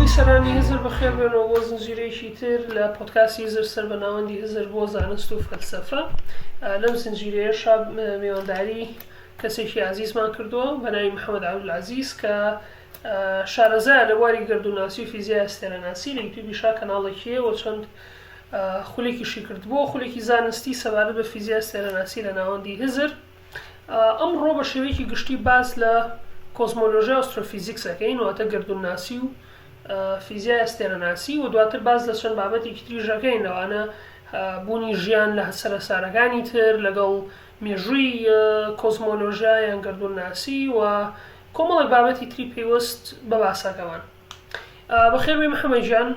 سەرانی هزر بەخێر بێنەوە بۆ زنجیرەیەکی تر لە پۆدکاستی هزر سەر بە ناوەندی هزر بۆ زانست و فەلسەفە. لەم زنجیرەیە میوانداری کەسێکی عزیزمان کردووە بە ناوی محەممەد عەبدولعەزیز کە شارەزایە لە بواری گەردووناسی و فیزیای ئەستێرەناسی لە یوتیوبی شا کەناڵێکیەوە چەند خولێکیشی کردبووە، خولێکی زانستی سەبارەت بە فیزیای ئەستێرەناسی لە ناوەندی هزر. ئەمڕۆ بە شێوەیەکی گشتی باس لە کۆزمۆلۆژیا ئەسترۆفیزیکس ئەکەین، واتە گەردووناسی و فیزیای ئەستێرەناسی، و دواتر باس لە چەند بابەتێکی تریش ئەکەین لەوانە بوونی ژیان لە سەرەسارەکانی تر لەگەڵ مێژووی کۆزمۆلۆژیا یان گەردووناسی و کۆمەڵێک بابەتی تری پێوەست بە باسەکەمان. بەخێربێ محەممەد گیان،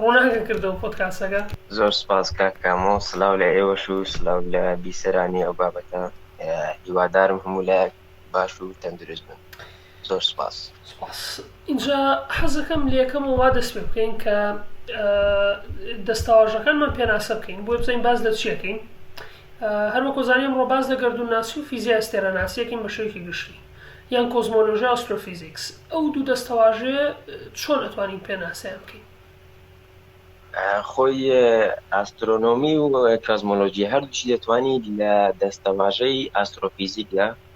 ڕۆناکە کردەوە پۆدکاسەکە. زۆر سپاس کاکامۆ، سلااو لە ئێوەش و سلااو لە بیسەرانی ئەو بابەتە. هیوادارم هەموو لایەک باش و تەندروست بن. زۆر سپاس. اینجا حەزەکەم لێکەم وا دەست پێ بکەین کە دەستاواژەکانمان پێناسە بکەین بۆ بزانین باز لە چیەکەین. هەروەکو زانیم ڕۆ باز لە گەردووناسی و فیزیای ئەستێرەناسیەکەین بە شێوەیەکی گشتی یان کۆزمۆلۆژیا ئەسترۆفیزیکس. ئەو دوو دەستەواژەیە چۆن ئەتوانین پێناسەیان بکەین؟ خۆی ئاسترۆنۆمی و کۆزمۆلۆژی هەردووچی دەتوانیت لە دەستەواژەی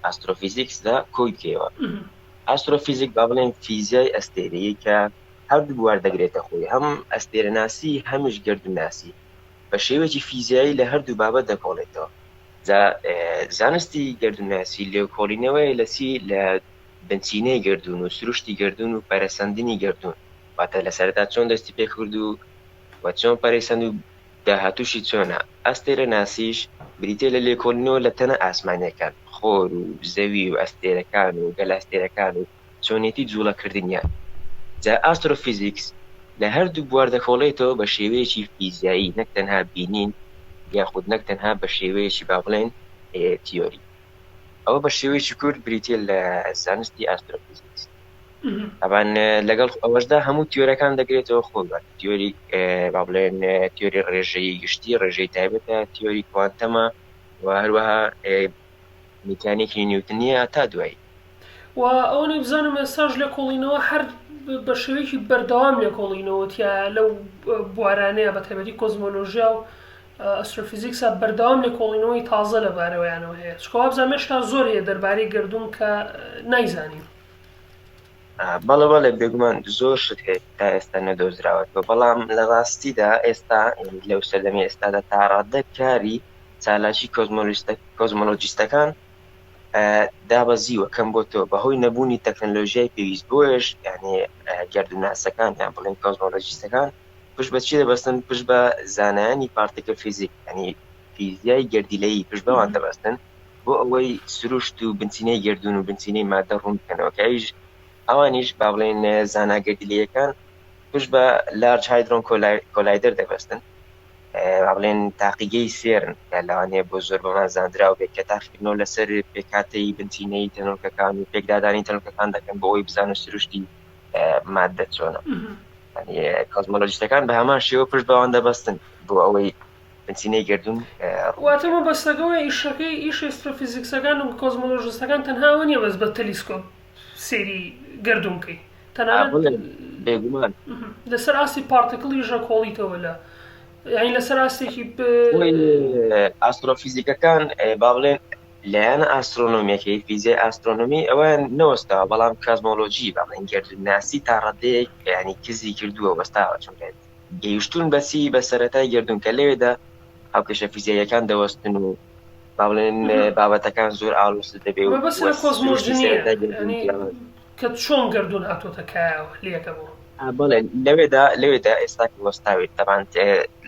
ئاسترۆفیزیکسدا کۆی بکەیەوە. ئاسترۆفیزیک با بڵێن فیزیای ئەستێرەیە کە هەردوو بوار دەگرێتە خۆی، هەم ئەستێرەناسی هەمیش گەردووناسی بە شێوەیەکی فیزیایی لە هەردوو بابەت دەکۆڵێتەوە. زانستی گەردووناسی لێکۆڵینەوەی لەسی لە بنچینەی گەردوون و سروشتی گەردوون و پەرەسەندنی گەردوون، واتە لە سەرەتا چۆن دەستی پێکرد و چۆن پەرەسەند و داهاتووشی چۆنە. ئەستێرەناسیش بریتێ لە لێکۆڵینەوە لە تەنە ئاسمانیەکان، خۆر و زەوی و ئەستێرەکان و گەلاستێرەکان و چۆنێتی جوڵەکردنیان. جا ئاسترۆفیزیکس لە هەردوو بوار دەکۆڵێتەوە بە شێوەیەکی فیزیایی، نەک تەنها بینین یاخود نەک تەنها بە شێوەیەکی با بڵێن تیۆری. ئەوە بە شێوەیەکی کورد بریتێ لە زانستی ئاسترۆفیزیکس. ئەبان لەگەڵ ئەوەشدا هەموو تیۆرەکان دەگرێتەوە خۆبات. تیۆری با بڵێن تیۆری ڕێژەی گشتی، ڕێژەی تایبەتە، تیۆری کوانتەمە و هەروەها میکانیکی نیوتنیە تا دوایی. و ئەوەی بزانم ئێستاش لە کۆڵینەوە هەر بە شێوەیەکی بەردەوام لە کۆڵینەوەتیا لەو بوارانەیە بە تایبەتی کۆزمۆلۆژیا و ئەسترۆفیزیکسە بەردەوام لە کۆڵینەوەی تازە لە بارەوەیانەوە هەیە. چکەوا بزانم هێشتا زۆر هەیە دەربارەی گەردوون کە نایزانین. بەڵێ بێگومان زۆر شت هەیە تا ئێستا نەدۆزراوەتەوە، بەڵام لە ڕاستیدا ئێستا لەو سەردەمی ئێستادا تا ڕادە کاری چالاکی کۆزمۆلۆجیستەکان دابەزیوە کەم بۆ تۆ بەهۆی نەبوونی تەکنۆلۆژیای پێویست بۆیش، یعنی گەردووناسەکان یان بڵێن کۆزمۆلۆجیستەکان پشت بە چی دەبەستن؟ پشت بە زانایانی پارتیکل فیزیک، ینی فیزیای گەردیلەیی پشت بەوان دەبەستن بۆ ئەوەی سروشت و بنچینەی گەردوون و بنچینەی مادە ڕوون بکەنەوە، کە ئەوانیش با بڵێن زانا گەردیلەیەکان پشت بە لارج هایدرۆن کۆلایدەر دەبەستن، با بڵێن تاقیگەی سێرن کە لەوانەیە بۆ زۆر بەمان زانراو بێت کە تاقیکردنەوە لەسەر پێکهاتەی بنچینەی تەنۆرکەکان و پێکدادانی تەنۆرکەکان دەکەن بۆ ئەوەی بزانن سروشتی مادە چۆنە. کۆزمۆلۆجیستەکان بە هەمان شێوە پشت بەوان دەبەستن بۆ ئەوەی بنچینەی گەردوون. واتە مەبەستەکەەوە ئیشەکەی ئیش ئەسترۆفیزیکسەکان و کۆزمۆلۆژیستەکان تەنها ئەوە نییە بەس بە تەلیسکۆپ سێری گەردوونکەی، تەنانەت بێگومان لەسەر ئاستی پارتیکڵیژە کۆڵیتەوە لە یعنی لەسەر ئاستێکی ئاسترۆفیزیکەکان با بڵێن لایەنە ئاسترۆنۆمیەکەی فیزیای ئاسترۆنۆمی ئەویان نەوەستاوە، بەڵام کۆزمۆلۆژی با بڵێن گەردووناسی تا ڕادەیەک ینی کزی کردووە وەستاوە، چونکە گەیشتون بەسی بە سەرەتای گەردوون کە لەوێدا هاوکێشە فیزیاییەکان دەوەستن و با بڵێن بابەتەکان زۆر ئاڵوست دەبێت و بەس لە کۆزمۆلۆژی کە چۆن گەردوون هاتۆتە کایەوە لێکەوە. بەڵێ لەوێدا ئێستا وەستاوێت تەبان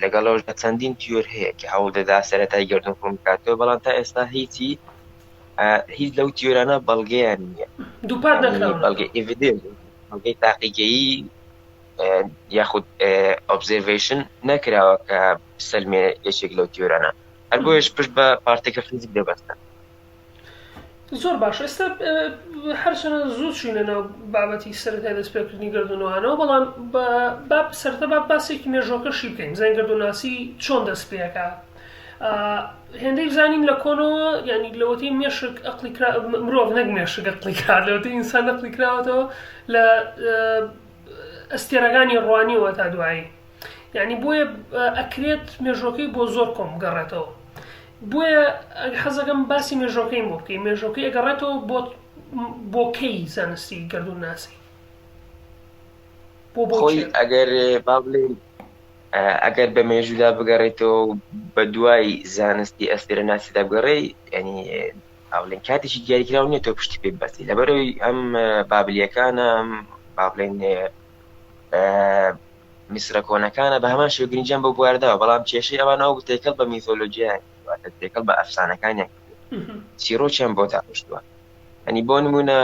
لەگەڵەوەشدا چەندین تیۆر هەیە کە هەوڵ دەدا سەرەتای گەردوون ڕوون بکاتەوە، بەڵام تا ئێستا هیچ لەو تیۆرانە بەڵگەیان نییە، دووپات نەکراون، بەڵگەی ئێڤیدنس، بەڵگەی تاقیگەیی یاخود ئۆبزێڤیشن نەکراوە کە سەلمێ یەکێک لەو تیۆرانە، هەر بۆیش پشت بە پارتیکل فیزیک دەبەستن. زۆر باش. ئێستا هەرچەنە زوو چوینە ناو بابەتی سەرەتای دەستپێکردنی گەردوونەوەانەوە، بەڵام سەرەتا باسێکی مێژۆکەشی بکەین، زانین گەردووناسی چۆن دەست پێەکە. هێندەی بزانین لە کۆنەوە ینی لەوەتی مێشک مرۆڤ نەک مێشک ئەقلی کرا، لەوەتی ئینسان ئەقلی کراوەتەوە لە ئەستێرەکانی ڕوانیەوە تا دوایی یعنی بۆیە ئەکرێت مێژۆکەی بۆ زۆر کۆم گەڕێتەوە بۆیە حەزەکەم باسی مێژۆکەی بۆ بکەین مێژۆکەی ئەگەڕێتەوە بۆ کەی زانستی گەردون ناسی خۆی ئەگەر با بڵێن ئەگەر بە مێژودا بگەڕێتەوە بە دوای زانستی ئەستێرە ناسیدا بگەڕێ ینی باڵێن کاتێکی دیاریکرااو نیە تۆ پشتی پێ بەستی لەبەرەوەی ئەم بابلیەکانە با بڵێن میسرە کۆنەکانە بە هەمان شێوە گرنگیان بە بوارداوە بەڵام کێشەی ئەوانەوە تێکەڵ بە میتۆلۆجیایان تێکەڵ بە ئەفسانەکانیان چیرۆکیان بۆ داپشتووە ئەنی بۆ نمونە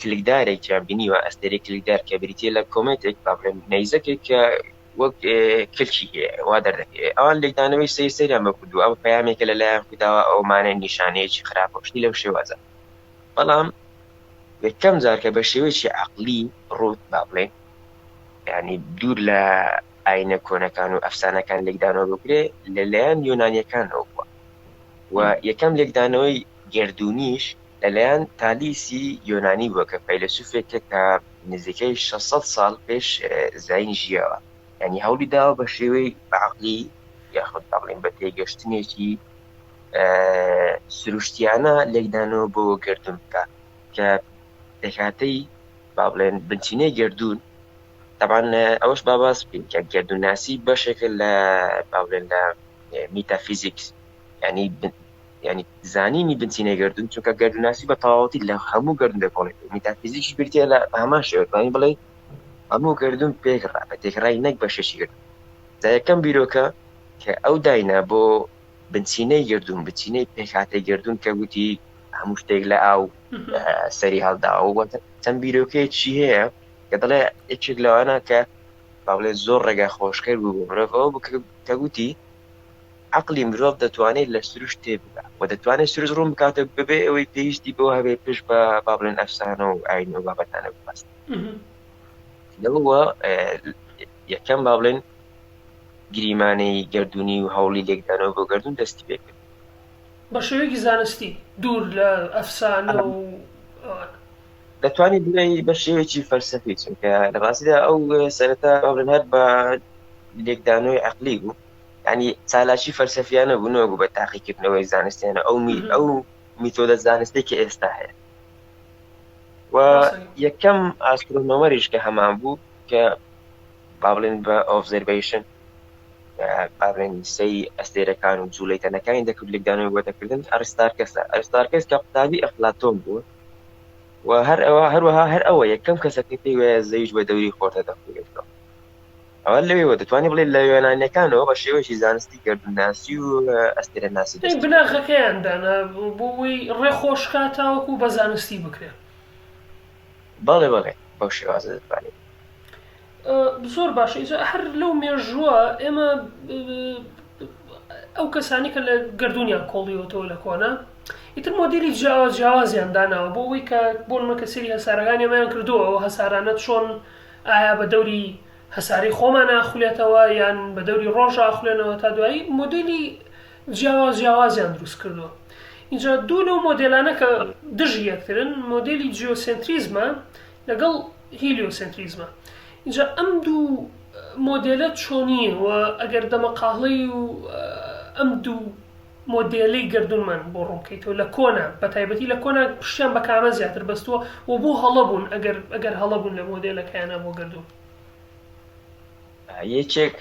کلیکدارێکیان بینیوە ئەستێری کلیکدار کە بریتە لە کۆمێتێک با بڵێن نەیزەکێک کە وەک کلچی وا دەردەکەوێت ئەوان لێکدانەوەی سەیریان بەکردو ئەو پەیامێکە لەلایەن خودداوە ئەومانە نیشانەیەکی خراپەشتی لەو شێوازە بەڵام یەکەم جار کە بە شێوەیەکی عەقلی ڕوت با بڵێن ینی دوور لە ئاینە کۆنەکان و ئەفسانەکان لێکدانەوە بکرێ لەلایەن یۆنانیەکانەوە بووە و یەکەم لێکدانەوەی گردونیش لەلایەن تالیسی یۆنانی بووە کە فەیلسوفێکە کە نزیکەی 600 ساڵ پێش زین ژیاوە ینی هەوڵی داوە بە شێوەی بەعقلی یاخود با بڵێن بە تێگەشتنێکی سروشتیانە لێکدانەوە بۆ گردون بکات کە دەکاتەی با بڵێن بنچینەی گردون طبعا ئەوەش باباس بین کە گردونناسی بەشێکە لە با بڵێن لە میتافیزیکس ینی زانینی بنچینەی گردون چونکە گردونناسی بە تەواوەتی لە هەموو گردون دەکۆڵێت میتافیزیکش بریتە لە هەمان شێوە بڵێ هەموو گردون پێکڕا بە تێکڕای نەک بەشێکی گردون جا یەکەم بیرۆکە کە ئەو داینا بۆ بنچینەی گردون بچینەی پێکهاتەی گردون کە گوتی هەموو شتێک لە ئاو سەری هەڵداوە چەند بیرۆکەیەکی هەیە کە دەڵێ یەکێک لەوانە کە با بڵێ زۆر ڕێگا خۆشکەر بوو بۆ مرۆڤ ئەوە کە گوتی عقلی مرۆڤ دەتوانێت لە سروش تێبگات و دەتوانێت سروش ڕوون بکاتە ببێ ئەوەی پێویستی بۆ هەبێ پێش بە با بڵێن ئەفسانە و ئاین و بابەتانە ببەست لەوە یەکەم با بڵێن گریمانەی گردونی و هەوڵی لێکدانەوە بۆ گردون دەستی پێ کرد بە شێوەیەکی زانستی دوور لە ئەفسانە و دەتوانێت بڵێ بە شێوەیەکی فەلسەفی چونکە لە ڕاستیدا ئەو سەرەتا با بڵێن هەر بە لێکدانەوەی عەقلی بوو ینی چالاکی فەلسەفیانە بوو نەوەک بە تاقیکردنەوەی زانستیانە ئەو میتۆدە زانستی کە ئێستا هەیە و یەکەم ئاسترۆنۆمەریش کە هەمان بوو کە با بڵێن بە ئۆبزەرڤیشن با بڵێن سەی ئەستێرەکان و جوولەیتەنەکانی دەکرد لێکدانەوەی بۆ دەکردن ئەرستارکەس کە قوتابی ئەفلاتۆن بوو و هەروەها هەر ئەوە یەکەم کەسەکە پێی وایە زەویش بە دەوری خۆرتە دەخورێتەوە ئەوە لەوێەوە دەتوانێت بڵێ لە یۆنانیەکانەوە بە شێوەیەکی زانستی گردونناسی و ئەستێرە ناسی بناغەکەیاندانا بۆی ڕێخۆشکا تاوەکو بە زانستی بکرێت بەڵێ بەو شێوازە دەتوانێت زۆر باشە هەر لەو مێژووە ئێمە ئەو کەسانی کە لە گردونیان کۆڵیەوەتەوە لە کۆنا ئیتر مۆدیلی جیاوازیان داناوە بۆ ئەوەی کە بۆ نمەکە سەری هەسارەکانی ئەمەیان کردووە ئەو هەسارانە چۆن ئایا بە دەوری هەساری خۆمان ئاخولێتەوە یان بە دەوری ڕۆژ ئاخولێنەوە تا دوایی مۆدیلی جیاوازیان دروست کردووە اینجا دوو لەو مۆدێلانە کە دژی یەکترن مۆدیلی جیۆسنتریزمە لەگەڵ هیلیۆسنتریزمە اینجا ئەم دوو مۆدێلە چۆنیە و ئەگەر دەمەقاڵەی و ئەم دوو مۆدێلەی گردونمان بۆ ڕوونکەیتەوە لە کۆنا بە تایبەتی لە کۆنا پشتیان بە کامە زیاتر بەستووە و بۆ هەڵەبوون ئەگەر هەڵەبوون لە مۆدێلەکەیانە بۆ گردون یەکێک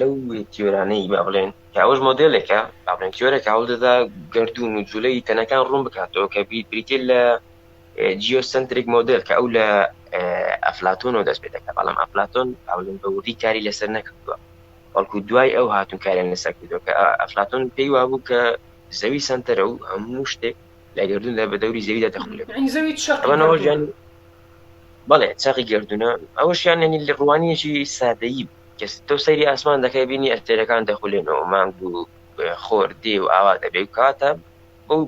لەو تیۆرانەی با بڵێن کە ئەوش مۆدێلێکە با بڵێن تیۆرێک هەوڵ دەدا گردون و جوولەی تەنەکان ڕوون بکاتەوە کە بریتێ لە جیۆسنتریک مۆدل کە ئەو لە ئەفلاتۆنەوە دەست پێ دەکات بەڵام ئەفلاتۆن با بڵێن بەوردی کاری لەسەر نەکردووە بەڵکو دوای ئەو هاتوون کاریان لەسەر کردووە کە ئەفلاتۆن پێی وابوو کە زەوی سنتەرە و هەموو شتێک لە گردوندا بە دەوری زەویدا دەخولێت بەڵێ چاقی گردونە ئەوەشیان ینی لە ڕوانیەکی سادەیی کە تۆ سەیری ئاسمان دەکەی بینی ئەستێرەکان دەخولێنەوە مانگ و خۆر دێ و ئاوا دەبێ و کاتە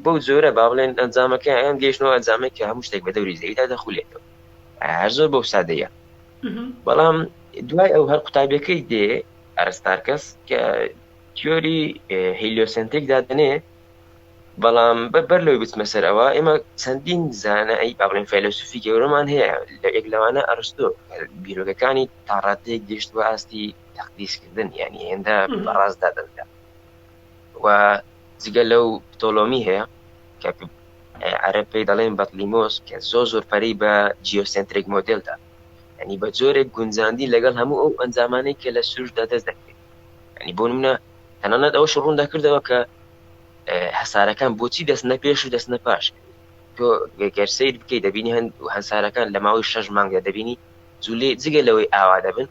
بەو زۆرە با بڵێن ئەنجامەکە ئەم گەیشتنەوە ئەنجامێک کە هەموو شتێک بە دەوری زەویدا دەخولێتەوە هەر زۆر بەو سادەیە بەڵام دوای ئەو هەر قوتابیەکەی دێ ئەرستارکەس کە تیۆری هیلیۆسنتریک دادنێ بەڵام بەر لەوەی بچمە سەرەوە ئێمە چەندین زانایی با بڵێن فەیلسوفی گەورەمان هەیە یەک لەوانە ئەرسطۆ بیرۆکەکانی تا ڕادەیەک گەیشتووە ئاستی تەقدیسکردن یعنی هێندە بەڕاستدا دەنگا و جگە لەو پتۆلۆمی هەیە کە عەرەب پێی دەڵێن بەطلیمۆس کە زۆر پەرەی بە جیۆسنتریک مۆدێلدا ینی بە جۆرێک گونجاندی لەگەڵ هەموو ئەو ئەنجامانەی کە لە سوورشدا دەست دەکرێت ینی بۆ نمونە تەنانەت ئەوەش ڕوون دەکردەوە کە هەسارەکان بۆچی دەستنە پێش و دەستنە پاش تۆ گەرسەیت بکەیت دەبینی هەسارەکان لە ماوەی 6 مانگە دەبینی جوولێ جگە لەوەی ئاوا دەبن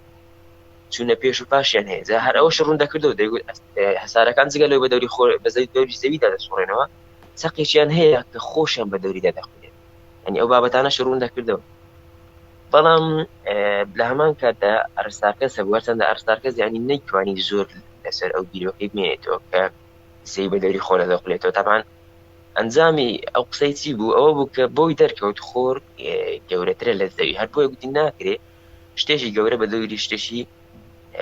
چوونە پێش و پاشیان هەیە جا هەر ئەوەش ڕوون دەکردەوە دەیگوت هەسارەکان جگە لەوەی بە دەوری دەوری زەویدا دەسوڕێنەوە چەقێکیان هەیە کە خۆشیان بە دەوریدا دەخورێت ینی ئەو بابەتانەش ڕوون دەکردەوە بەڵام لە هەمان کاتدا ئەرستارکەس هەبووەرچەندە ئەرستارکەس ینی نەیتوانی زۆر لەسەر ئەو بیرۆکەی بمێنێتەوە کە زەوی بە دەوری خۆرە دەخولێتەوە تاپان ئەنجامی ئەو قسەی چی بوو ئەوە بوو کە بۆی دەرکەوت خۆر گەورەترە لە زەوی هەر بۆیە گوتی ناکرێت شتێکی گەورە بە دەوری شتێکی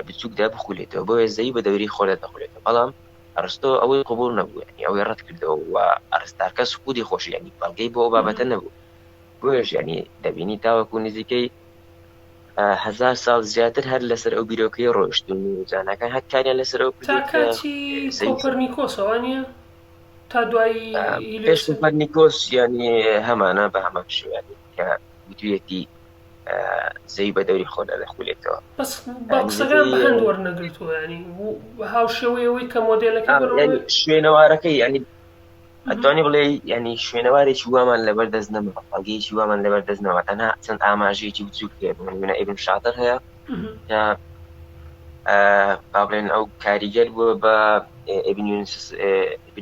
بچووکدا بخولێتەوە بۆیە زەوی بە دەوری خۆرە دەخولێتەوە بەڵام ئەرستۆ ئەوەی قبول نەبوو ینی ئەوەی ڕەت کردەوە و ئەرستارکەس خودی خۆشی ینی بەڵگەی بۆ ئەو بابەتە نەبوو بۆیش ینی دەبینی تاوەکو نزیکەی 1000 ساڵ زیاتر هەر لەسەر ئەو بیرۆکەی ڕۆیشتون و جانەکان هەر کاریان لەسەر ئەو تاکاتی کۆپەرنیکۆسەوە نیە تا دوای پێش کۆپەرنیکۆس ینی هەمانە بە هەمان شێوەیە کە گوتوویەتی زەوی بە دەوری خۆرە دەخولێتەوە بەس بە قسەکان بە هەند وەرنەگرتووە ینی هاوشێوەیەوەی کە مۆدێلەکە شوێنەوارەکەی ینی ئەتوانی بڵێ ینی شوێنەوارێکی وامان لەبەر دەست نەما بەڵگەیەکی وامان لەبەر دەست نەما تەنها چەند ئاماژەیەکی بچووک هەیە بمونە ئیبن شاتر هەیە کە با بڵێن ئەو کاریگەر بووە بە ئیبن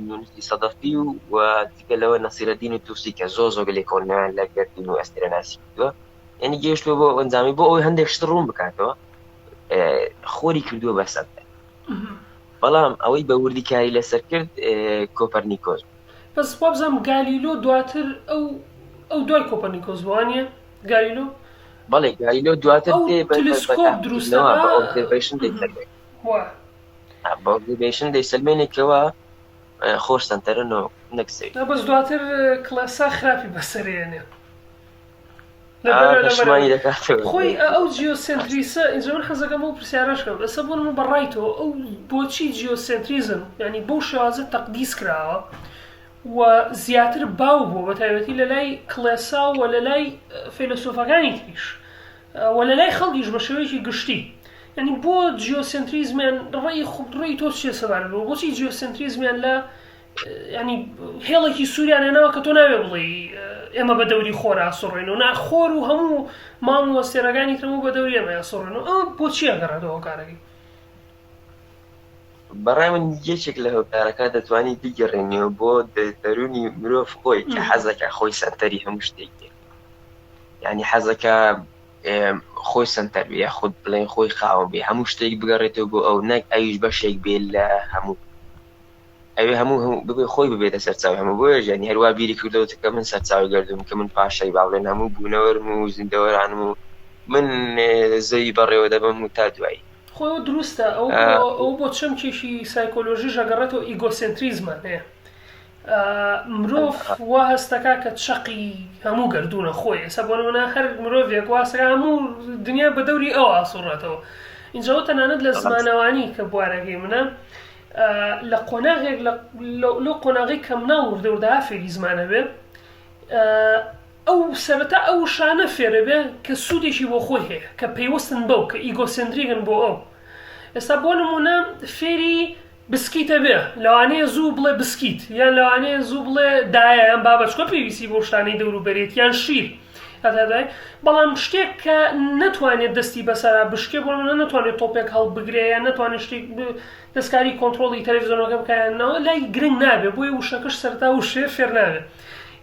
یونسی سەدەفی و دیکە لەوە نەسیرەدین و تووسی کە زۆر لێ کۆڵنەوەیان لە گەردین و ئەستێرەناسی کردووە ینی گەیشتووە بۆ ئەنجامی بۆ ئەوەی هەندێک شت ڕوون بکاتەوە خۆری کردووە بەسەر بەڵام ئەوەی بە وردیکاری لەسەر کرد کۆپەرنیکۆس بەس بۆ بزانم گالیلۆ دواتر ئەو دوای کۆپەرنیکۆس بوانیە گالیلۆ بەڵێ گالیلۆ دواتر تلسکۆپ دروستەوە بە ئۆبزێرڤیشن دەیسەلمێنێکەوە خۆشتەنتەرنەوە نەکسێت بەس دواتر کلاسا خراپی بەسەرێنێ پشمانی دەکاتەوە خۆی ئەو جیۆسنتریسە ئینجا من حەزەکەم ئەو پرسیارەشکەم ئەسە بۆ من بەڕایتەوە ئەو بۆچی جیۆسنتریزم ینی بەو شێوازە تەقدیس کراوە و زیاتر باو بوو بە تایبەتی لە لای کلێسا و لە لای فەیلسۆفەکانی تریش و لە لای خەڵکیش بە شێوەیەکی گشتی ینی بۆ جیۆسنتریزمیان ڕێی تۆ چێ سەبارە بوو بۆچی جیۆسنتریزمیان لە ینی هێڵێکی سووریان هێناوە کە تۆ ناوێ بڵێ ئێمە بە دەوری خۆر ئاسوڕێنەوە ناخۆر و هەموو مام و وەستێرەکانی ترمو بە دەوری ئێمە ئاسوڕێنەوە ئەو بۆچی ئەگەڕێتەوە کارەکەی بەڕای من یەکێک لە هۆکارەکە دەتوانی بیگەڕێنیەوە بۆ دەرونی مرۆڤ خۆی کە حەزەکە خۆی سەنتەری هەموو شتێک ینی حەزەکە خۆی سنتەر بێ خود بڵێن خۆی خاوە بێ هەموو شتێک بگەڕێتەوە بۆ ئەو نەک ئەویش بەشێک بێ لە هەموو ئەوێ هەموو ببێ خۆی ببێتە سەرچاوی هەموو بۆیە ژیانی هەروە بیری کردەوە کە من سەرچاوی گەردوم کە من پاشای با بڵێن هەموو بوونەوەرم و زیندەوەرانم و من زەوی بەڕێوە دەبم و تا دوایی خۆ دروستە ئەو بۆ چەمکێکی سایکۆلۆژیش ئەگەڕێتەوە ئیگۆسنتریزمان هەیە مرۆڤ وا هەستەکە کە چەقی هەموو گردونە خۆی ئێستا بۆ نمونە هەر مرۆڤێک واسەکە هەموو دنیا بە دەوری ئەو ئاسوڕێتەوە اینجاەوە تەنانەت لە زمانەوانی کە بوارەکەی منە لە قۆناغێک لە قۆناغی کە مناڵ وردەوردەها فێری زمانە بێ ئەو سەرەتا ئەو شانە فێرە بێ کە سوودێکی بۆ خۆی هەیە کە پەیوەستن بەو کە ئیگۆسنتریکن بۆ ئەو ئێستا بۆ نمونە فێری بسکیتە بێ لەوانەیە زوو بڵێ بسکیت یان لەوانەیە زوو بڵێ دایە یان بابەچکۆ پێویستی بۆ شتانەی دەوروبەرێت یان شیر بەڵام شتێک کە نەتوانێت دەستی بەسەرا بشکێ بۆ منە نەتوانێت تۆپێک هەڵ بگرێ یان نەتوانێت شتێک دەستکاری کۆنتترۆڵی تەلەڤیزیۆنەکە بکەنەوە لای گرنگ نابێت بۆیە وشەکەش سەرتا و شێ فێر نابێت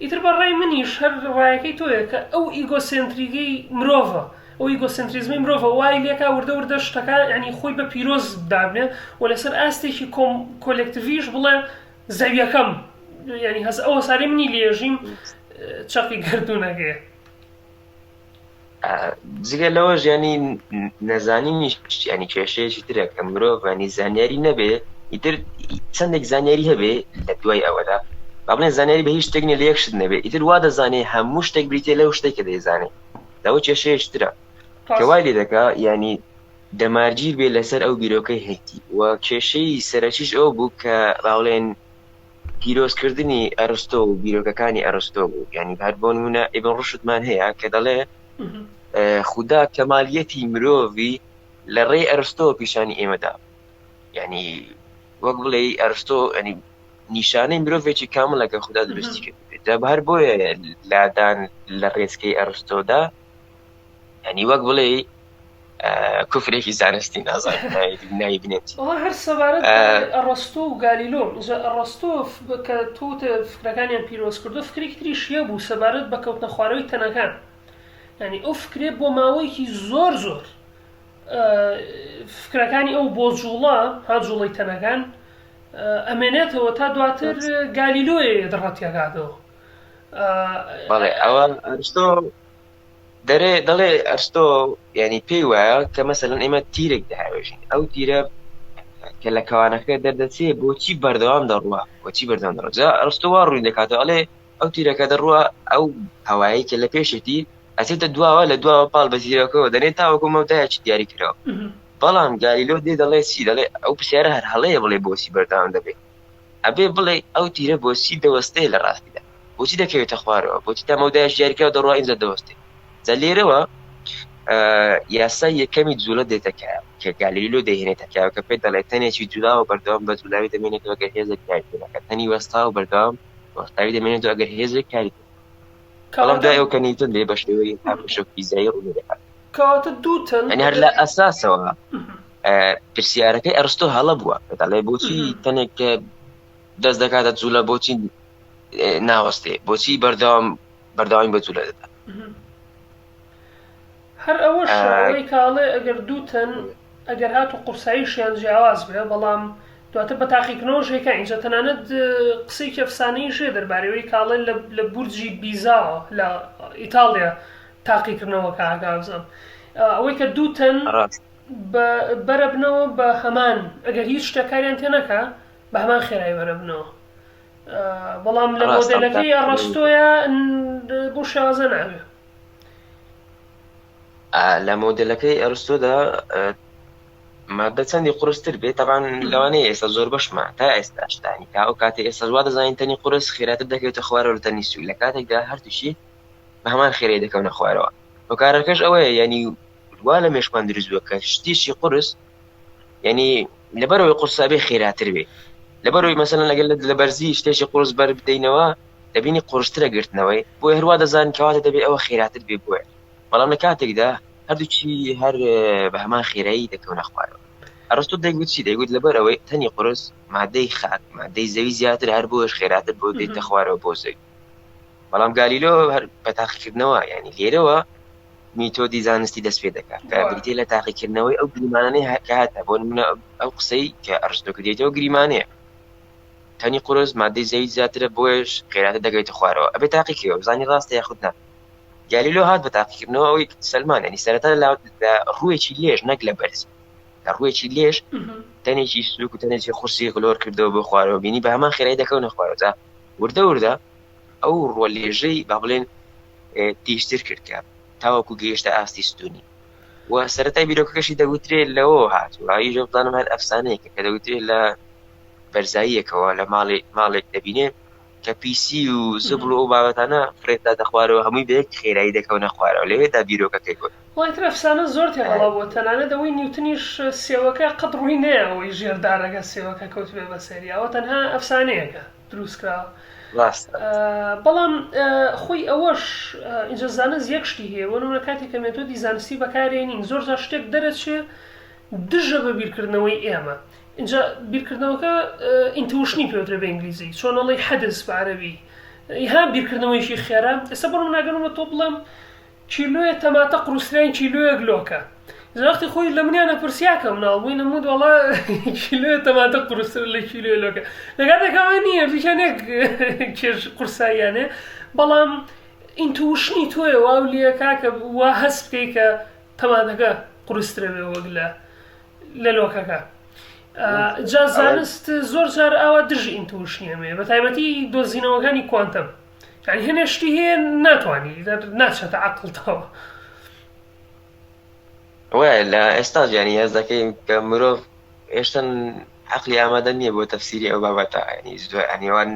ئیتر بەڕای منیش هەر ڕایەکەی تۆیە کە ئەو ئیگۆسنتریگەی مرۆڤە ئەو ئیگۆسنتریزمی مرۆڤە وای لێکا وردە شتەکە ینی خۆی بە پیرۆز دابنێ و لەسەر ئاستێکی کۆلێکتیڤیش بڵێ زەویەکەم ینی هەز ئەوە ساری منی لێژیم چەقی گردوونەکەیە جگە لەوە ژیانی نەزانینیش ینی کێشەیەکی ترە کە مرۆڤ ینی زانیاری نەبێ ئیتر چەندێک زانیاری هەبێ لە دوای ئەوەدا با بڵێن زانیاری بە هیچ شتێک نیە لە یەک شت نەبێت ئیتر وا دەزانێ هەموو شتێک بریتێ لەو شتێک کە دەیزانێت لەوە کێشەیەشترە کەوای لێ دەکا ینی دەمارگیر بێ لەسەر ئەو بیرۆکەی هەیتی و کێشەی سەرەکیش ئەو بوو کە باڵێن پیرۆزکردنی ئەرستۆ و بیرۆکەکانی ئەرستۆ بوو ینی هەر بۆ نمونە ئیبن ڕوشدمان هەیە کە دەڵێ خوددا کەمالیەتی مرۆڤی لە ڕێی ئەرستۆ پیشانی ئێمەدا ینی وەک بڵێ ئەرستۆ ینی نیشانەی مرۆڤێکی کاملەکە خوددا درستی کرد جا هەر بۆیە لادان لە ڕێزکەی ئەرستۆدا ینی وەک بڵێ کوفرێکی زانستی نازانایی بنێت هەر سەبارەت ئەڕستۆ و گالیلۆ ئەڕستۆ کە تۆ فکرەکانیان پیرۆز کردو فکرێکی تری شیە بوو سەبارەت بە کەوتنە خواردنەوەی تەنەکان ینی ئەو فکرێ بۆ ماوەیەکی زۆر فکرەکانی ئەو بۆ جوڵە ها جوڵەی تەنەکان ئەمێنێتەوە تا دواتر گالیلۆیە دڕەتیەکاتەوە بەڵێ ئەوە ئەرستۆ دەڵێ ئەرستۆ ینی پێی وایە کە مەسەلەن ئێمە تیرێک داهاوێژین ئەو تیرە کە لە کەوانەکە دەردەچێت بۆچی بەردەوام دەڕوە بۆچی بەردەوام دەڕوە جا ئەرستۆ وا ڕووی دەکاتەوە ئەڵێ ئەو تیرەکە دەڕوە ئەو هەوایی کە لە پێشێتی ئەچێتە دواوە لە دواوە پاڵ بە تیرەکەەوە دەنێت تاوەکو مەودایەکی دیاری کراوە بەڵام گالیلۆ دێ دەڵێ چی دەڵێ ئەو پرسیارە هەر هەڵەیە بڵێ بۆچی بەردەوام دەبێت ئەبێ بڵێ ئەو تیرە بۆچی دەوەستەیە لە ڕاستیدا بۆچی دەکەوێتە خوارەوە بۆچی تا مەودایەش دیاریکراوە دەڕوە ئینجا دەوەستێت جا لێرەوە یاسای یەکەمی جوولە دێتەکە کە گالیلۆ دەهێنێتە کە پێ دەڵێت تەنێکی جولا و بەردەوام بە جولاوی دەمێنێتەوە ئەگەر هێزێک کاریکە تەنی وەستا و بەردەوام وەستاوی دەمێنێتەوە ئەگەر هێزێک کاری بەڵام دوای ئەو کەنیتن دێ بە شێوەی هاپشۆ فیزیایی ڕوو دەکات کەواتە دووتن ینی هەر لە ئەساسەوە پرسیارەکەی ئەرستۆ هەڵە بووە دەڵێ بۆچی تەنێک کە دەست دەکاتە جوولە بۆچی ناوەستێ بۆچی بەردەوامی بە جوولە دەدات هەر ئەوەش ئەوەی کاڵێ ئەگەر دووتن ئەگەر هاتو قورساییشیان جیاواز بێ بەڵام دواتر بە تاقیکردنەوە ژێکە اینجا تەنانەت قسەی کەفسانەی ژێ دەربارەوەی کاڵێن لە بورجی بیزاوە لە ئیتاڵیا تاقیکردنەوە کاگابزم ئەوەی کە دووتن بەرە بنەوە بە هەمان ئەگەر هیچ شتەکاریان تێنەکە بە هەمان خێرایی بەرە بنەوە بەڵام لە مۆدێلەکەی ئەڕستۆیە بۆ شێوازە ناوێ لە مۆدلەکەی ئەرستۆدا مادە چەندی قورستر بێت تاوان لەوانەیە ئێستا زۆر بەشمان تا ئێستا شتانی تا ئەو کاتێ ئێستا وا دەزانین تەنی قورس خێراتر دەکەوێتە خوارەوە لە تەنی سوی لە کاتێکدا هەردووشی بە هەمان خێرەی دەکەونە خوارەوە هۆکارەکەش ئەوەیە ینی وا لە مێشمان دروستووە کە شتیشی قورس ینی لەبەرەوەی قورسا بێ خێراتر بێ لەبەرەوەی مەسەلەن لەگەر لە بەرزی شتێکی قورس بەر بدەینەوە دەبینی قورسترە گرتنەوەی بۆی هەروە دەزانین کەواتە دەبێت ئەوە خێراتر بێ بۆیە بەڵام لە کاتێکدا هەردووچی هەر بە هەمان خێرایی دەکەونە خوارەوە ئەرستۆ دەیگوت چی دەیگوت لەبەر ئەوەی تەنی قورس مادەی خاک مادەی زەوی زیاتر هەر بۆش خێراتر بۆ دێتە خوارەوە بۆ زەوی بەڵام گالیلۆ هەر بە تاقیکردنەوە ینی لێرەوە میتۆدی زانستی دەست پێ دەکات کە بریتێ لە تاقیکردنەوەی ئەو گریمانانەی کە هاتە بۆ نمونە ئەو قسەی کە ئەرستۆ کردێتەوە گریمانەیە تەنی قورس مادەی زەوی زیاترە بۆش خێراتر دەگەوێتە خوارەوە ئەبێ تاقیکەوە بزانی ڕاستە یاخود نا گالیلۆ هات بە تاقیکردنەوە ئەوەی سەلمان ینی سەرەتا لە ڕوویەکی لێژ نەک لە بەرز لە ڕوویەکی لێژ تەنێکی سلوک و تەنێکی قورسی کلۆر کردەوە بۆ خوارەوە بینی بە هەمان خێرایی دەکەونە خوارەوە جا وردە ئەو ڕۆ لێژەی با بڵێن تیشتر کردکە تاوەکو گەیشتە ئاستی ستونی و سەرەتای بیرۆکەکەشی دەگوترێت لەوە هاتووە ئایژە بزانم هەر ئەفسانەیەکە کە دەگوترێت لە بەرزاییەکەوە لە ماڵێک دەبینێت کە پیسی و زبڵ و بابەتانە فرێتدا دەخوارەوە هەمووی بەیەک خێرایی دەکەونە خوارەوە لەوێدا بیرۆکەکەی گوت وڵاتر ئەفسانە زۆر تێهەڵا بووە تەنانەت ئەوەی نیوتنیش سێوەکە قەت ڕووی نەیە ئەوەی ژێردارەکە سێوەکە کەوت بێ بەسەریەوە تەنها ئەفسانەیەکە دروستکراوە بەڵام خۆی ئەوەش ئینجا زانست یەک شتی هەیە بۆ نمونە کاتێک کە مێتۆدی زانستی بەکارهێنین زۆر جار شتێک دەرەچێ دژە بە بیرکردنەوەی ئێمە اینجا بیرکردنەوەکە ئینتوشنی پێوترە بە ئینگلیزی چۆن ئەڵێ حەدس بە عەرەبی ها بیرکردنەوەیشی خێرا ئێستا بڕم ناگەنمە تۆ بڵێم کیلۆیە تەماتە قورسرین کیلۆیەک لۆکە وقتی خۆی لە منیانە پرسیاکە مناڵ بووی نەمود وەڵا کیلۆیە تەماتە قورسر لە کیلۆیە لۆکە لەگاتێکەوە نییە پیشانێک کێش قورساییانێ بەڵام ئینتوشنی تۆیە واو لێکا کە وا هەست بکەی کە تەماتەکە قورسترە بێ وەک لە لۆکەکە جا زانست زۆر جار ئاوا دژی ئینتوشنیەمێ بە تایبەتی دۆزینەوەکانی کوانتم یعنی هێنێ شتی هەیە ناتوانانی ناچێتە عەقڵتەوە وای لە ئێستا ینی هەز دەکەین کە مرۆڤ هێشتا عەقلی ئامادە نییە بۆ تەفسیری ئەو بابەتە ینی ئەنیوان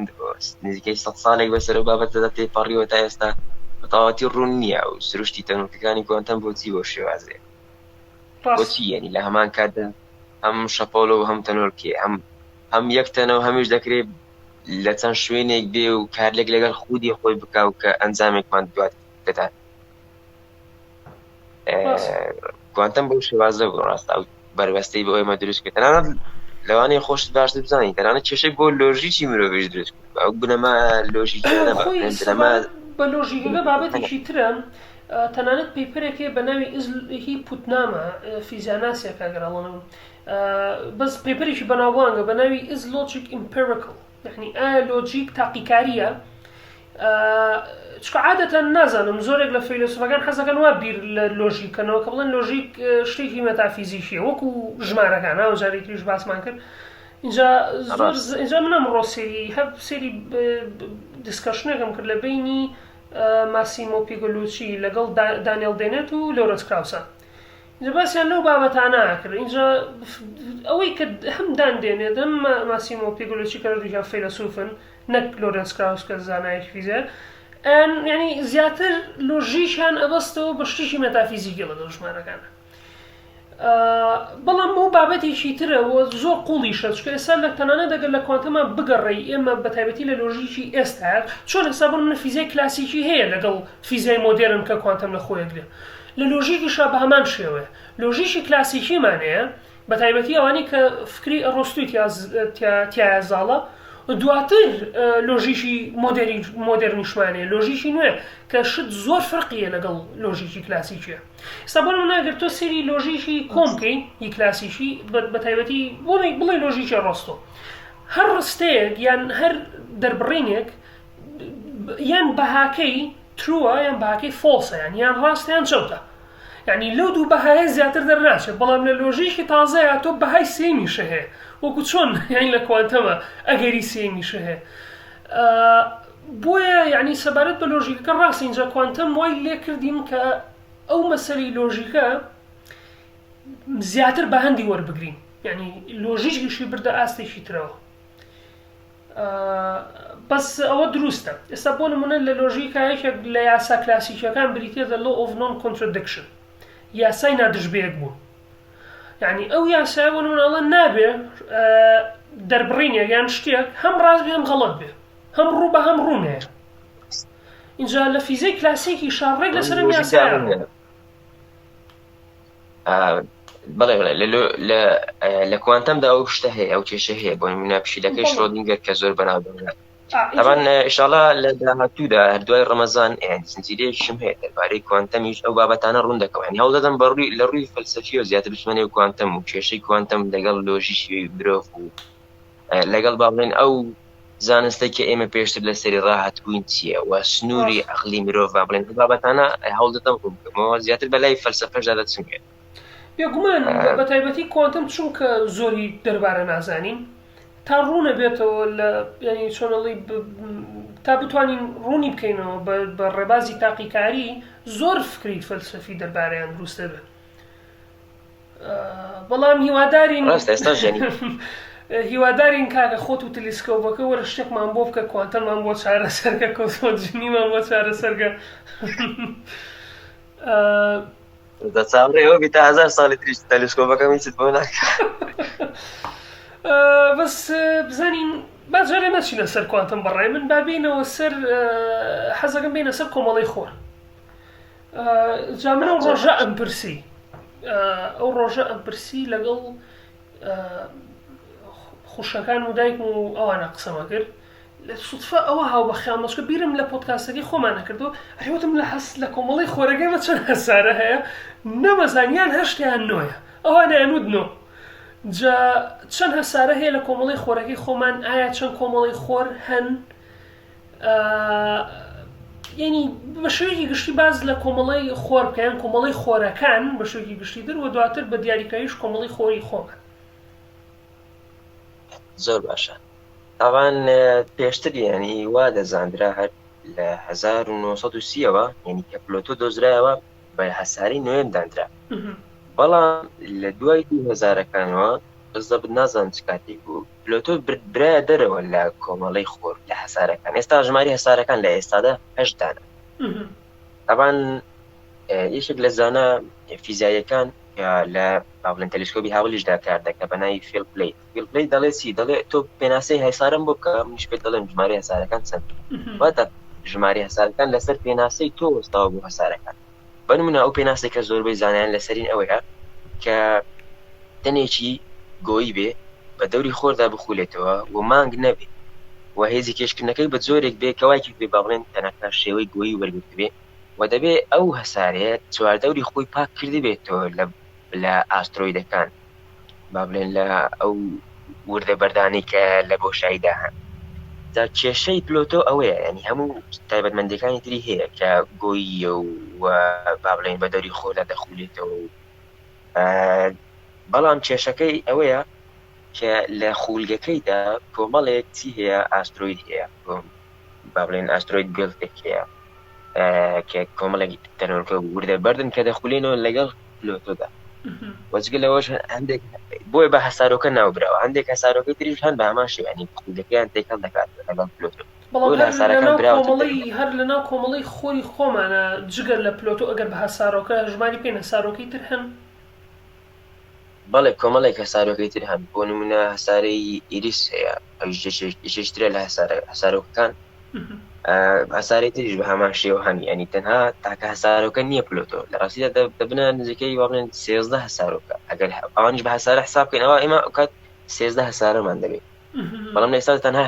نزیکەی 100 ساڵێک بەسەر ئەو بابەتە تێپەڕیوە تا ئێستا بەتەواوەتی ڕوون نییە و سروشتی تەکنۆلۆژیەکانی کوانتم بۆچی بۆ شێوازێ بۆچی ینی لە هەمان کاتدا هەم شەپۆڵ و هەم تەنۆرکێ هەم یەکتەنەوە هەمیش دەکرێت لە چەند شوێنێک بێ و کارلێک لەگەڵ خودی خۆی بکاو کە ئەنجامێکمان دوات بدات کوانتم بۆ شێوازە بوو ڕاستە و بەربەستەی بۆ ئێمە دروست کرد تەنانەت لەوانەیە خۆشت باشتر بزانین تەنانەت کێشەی بۆ لۆژیکی مرۆڤیش دروست کرد ئەو بنەما لۆژیکی بنەما بە لۆژیکەکە بابەتێکی ترە تەنانەت پێپەرێکێ بە ناوی هی پوتنامە فیزیاناسیەکە گەڕاڵەنەوە بەس پێپەرێکی بەناوبانگە بە ناوی is logic empirical یعنی ئایا لۆجیک تاقیکاریە چکە عادەتەن نازانم زۆرێک لە فەیلسوفەکان حەزەکەن وا بیر لە لۆژیکەنەوە کە بڵێن لۆژیک شتێکی مەتافیزیکیە وەکو ژمارەکان ئەو جارێکی تریش باسمان کرد اینجا منم ڕۆ سێری دیسکەشنێکم کرد لە بینی ماسیمۆ پیگۆلوچی لەگەڵ دانیێل دێنێت و لۆرەنس کراوسە اینجا باسییان لەو بابەتانە کرد اینجا ئەوەی کە هەم دان دێنێت هەم ماسیمۆ پیگۆلوچی کە دویان فەیلسوفن نەک لۆرەنس کراوس کە زانایەکی فیزیک ینی زیاتر لۆژیکیان ئەبەستەوە بە شتێکی مەتافیزیکی لەگەڵ ژمارەکانە بەڵام ئەو بابەتێکی ترەوە زۆر قوڵیشە چکە ئێستا لە تەنانەت دەگەر لە کوانتەمە بگەڕێی ئێمە بە تایبەتی لە لۆژیکی ئێستا چۆن ئێستا بڕ منە فیزیای کلاسیکی هەیە لەگەڵ فیزیای مۆدێرن کە کوانتەم لە خۆیەگرێ لە لۆژیکیشا بە هەمان شێوەیە لۆژیکی کلاسیکیمانەیە بە تایبەتی ئەوانی کە فکری ئەڕۆستوی تایە زاڵە دواتر لۆژیکی مۆدێرنیشمانەیە لۆژیکی نوێ کە شت زۆر فەرقیە لەگەڵ لۆژیکی کلاسیکیە ئێستا بۆ نمونە تۆ سێری لۆژیکی کۆمکەی هی کلاسیکی بە تایبەتی بڵێ لۆژیکی ڕۆستۆ هەر ڕستەیەک یان هەر دەربڕینێک یان بەهاکەی ترووە یان بەهاکەی فۆڵسە یان ڕاستە یان چەوتە یعنی لەو دوو بەهایە زیاتر دەرناچێت بەڵام لە لۆژیکی تازەیە تۆ بەهای سێمیشە هەیە وەکو چۆن یانی لە کوانتەمە ئەگەری سێمیشە هەیە بۆیە یعنی سەبارەت بە لۆژیکەکە ڕاست اینجا کوانتەم وای لێ کردین کە ئەو مەسەلەی لۆژیکە زیاتر بە هەندی وەربگرین یعنی لۆژیکیشی بردە ئاستێکی ترەوە بەس ئەوە دروستە ئێستا بۆ نمونە لە لۆژیکە یەکێک لە یاسا کلاسیکیەکان بریتێ the law of non-contradiction یاسای نادژبەیەک بوو یعنی ئەو یاسای بۆ نمونەڵە نابێ دەربڕینێک یان شتێک هەم ڕاست بێ هەم غەڵەت بێ هەم ڕوو بە هەم ڕوونەیە اینجا لە فیزیای کلاسیکی شاڕێک لەسەرم یاسایە بەڵێ لە کوانتەمدا ئەو شتە هەیە ئەو کێشە هەیە بۆ نمونە پشیلەکەی شرۆدینگەر کە زۆر بەناوبانگە طبعا ئینشاءالله لە داهاتوودا هەردوای ڕەمەزان زنجیرەیەکیشم هەیە دەربارەی کوانتەمیش ئەو بابەتانە ڕوون دەکەم یعنی هەوڵ دەدەم بەڕووی لە ڕووی فەلسەفی و زیاتر بچمەنێ و کوانتەم و کێشەی کوانتەم لەگەڵ لۆژیکی مرۆڤ و لەگەڵ با بڵێن ئەو زانستەی کە ئێمە پێشتر لە سەری ڕاهاتبووین چییە و سنووری عەقلی مرۆڤ با بڵێن بابەتانە هەوڵ دەدەم ڕوون بکەمەوە زیاتر بەلای فەلسەفەشدا دەچمێت بێگومان بە تایبەتی کوانتم چونکە زۆری دەربارە نازانین تا ڕوونە بێتەوە لە ینی چۆنەڵی تا بتوانین ڕوونی بکەینەوە بە ڕێبازی تاقیکاری زۆر فکری فەلسەفی دەربارەیان دروستە بێت بەڵام هیوادارین هیوادارین کاکە خۆت و تەلیسکۆپەکە وەرە شتێکمان بۆ بکە کوانتەمان بۆ چارەسەرکە کۆسمۆلۆژیمان بۆ چارەسەرکە دەچاوڕێەوە بێت تا 1000 ساڵی تریش تەلیسکۆپەکەم هیچت بۆ ناکە بەس بزانین باجارێ نەچینە سەر کوانتم بەڕای من با بینەوە سەر حەزەکەم بینە سەر کۆمەڵی خۆر جا من ئەو ڕۆژە ئەم پرسی لەگەڵ خوشەکان و دایک و ئەوانە قسەمە کرد لە سوتفە ئەوە هاو بەخیان مەچکە بیرم لە پۆدکاستەکەی خۆمانە کردو هەیوتم لە هەست لە کۆمەڵی خۆرەکەی بە چەند هەسارە هەیە نەمەزانیان هەشتیان نۆیە ئەوانیان نودنۆ جا چەند هەسارە هەیە لە کۆمەڵی خۆرەکەی خۆمان ئایا چەند کۆمەڵی خۆر هەن ینی بە شێوەیەکی گشتی باز لە کۆمەڵی خۆر بکەیان کۆمەڵی خۆرەکان بە شێوەیەکی گشتی در و دواتر بە دیاریکاریش کۆمەڵی خۆری خۆمان زۆر باشە. تاوان پێشتر ینی وا دەزانرا هەر لە 1930ەوە ینی کە پلۆتۆ دۆزرایەوە بە هەساری نوێم دانرا، بەڵام لە دوای 2000ەکانەوە بزەبت نازانم چ کاتێک بوو پلۆتۆ برایە دەرەوە لە کۆمەڵەی خۆر لە هەسارەکان. ئێستا ژماری هەسارەکان لە ئێستادا 8 دانە. تاوان یەکێک لە زانە فیزیایەکان لە باڵێن تەلسکۆبی هاوڵیشدا کار دەکە بە ناوی فیل پلیت دەڵێ چی دەڵێ تۆ پێناسەی هەسارم بۆ بکە منیش پێت دەڵێم ژمارە هەسارەکان چەند واتە ژماری هەسارەکان لەسەر پێناسەی تۆ وەستاوە بۆ هەسارەکان. بەنمونە ئەو پێناسێک کە زۆربەی زانیان لەسەرین ئەوەیە کە تەنێکی گۆیی بێ بە دەوری خۆردا بخولێتەوە و مانگ نەبێ و هێزی کێشکردنەکەی بە زۆرێک بێ کەوایکی بێ باڵێن تەنەکە شێوەی گۆیی وەرگرت بێ و دەبێ ئەو هەسارەیە چواردەوری خۆی پاک کردی بێتەوە لە ئاسترۆیدەکان با بڵێن لە ئەو وردە بەردانی کە لە بۆشاییدا هەن. جا کێشەی پلۆتۆ ئەوەیە ینی هەموو تایبەتمەندەکانی تری هەیە کە گۆییە و با بڵێن بە دەوری خۆدا دەخولێتەوە بەڵام کێشەکەی ئەوەیە کە لە خولگەکەیدا کۆمەڵێک چی هەیە ئاسترۆید هەیە با بڵێن ئاسترۆید بێڵتێک هەیە کە کۆمەڵێکی تەنۆرکە وردە بەردن کە دەخولێنەوە لەگەڵ پلۆتۆدا وەجگە لەوەش هەندێک بۆی بە هەسارۆکە ناوبراوە هەندێک هەسارۆکەی تریش هەن بە هەمان شێوانی خولگەکەیان تێکەڵ دەکات لەگەڵ پلۆتۆ. هەر لەناو کۆمەڵی خۆری خۆمانە جگەر لە پلۆتۆ ئەگەر بە هەسارۆکە ژماری پێن هەسارۆکەی تر هەن بەڵێ کۆمەڵێک هەسارۆکەی تر هەن بۆ نمونە هەسارەی ئیریس هەیە ئەوشترە لە هەسارۆکەکان هەساری تریش بە هەمان شێوە هەن ینی تەنها تاکە هەسارۆکە نییە پلۆتۆ لە ڕاستیدا دەبنە نزیکەی واڵێن 13 هەسارۆکە ئەگەر ئەوانش بە هەسارە حساب بکەینەوە ئێمە کات 13 هەسارەمان دەبێت بەڵام لە ئێستا تەنها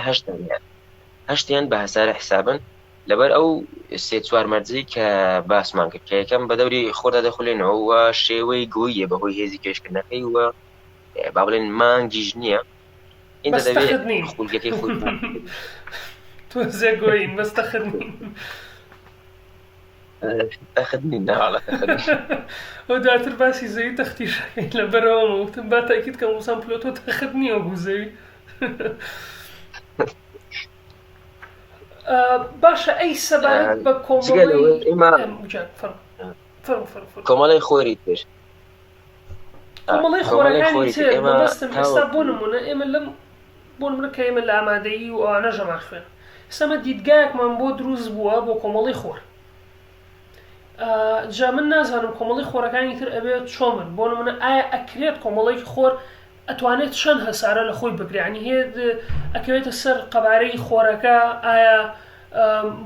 هەشتیان بە هەسارە حسابن لەبەر ئەو سێ چوار مەرجەی کە باسمان کرد کە یەکەم بە دەوری خۆردا دەخولێنەوە و شێوەی گۆییە بەهۆی هێزی کێشکردنەکەی وە با بڵێن مانگیش نییە ئینجا دەبێت خولگەکەی خۆی زێگۆین بەستەخدنین تەخدنین ناڵە ئەو دواتر باسی زەوی تەختیشەکەی لە بەرەوە وتم با تاکید کە وسان پلۆتۆ تەخدنیەوە بوو زەوی باشە ئەی سەبارەت بە کۆمەڵی خۆری تر کۆمەڵی خۆرەکانی تر مەبەستم ئێستا بۆ نمونە ئێمە لەم بۆ نمونە کە ئێمە لە ئامادەیی و ئەوانە ژەمار خوێن ئێستا دیدگایەکمان بۆ دروست بووە بۆ کۆمەڵی خۆر جا من نازانم کۆمەڵی خۆرەکانی تر ئەبێت چۆمن بۆ نمونە ئایا ئەکرێت کۆمەڵێکی خۆر ئەتوانێت چەند هەسارە لە خۆی بگرانی هەیە ئەکەوێتە سەر قەبارەی خۆرەکە ئایا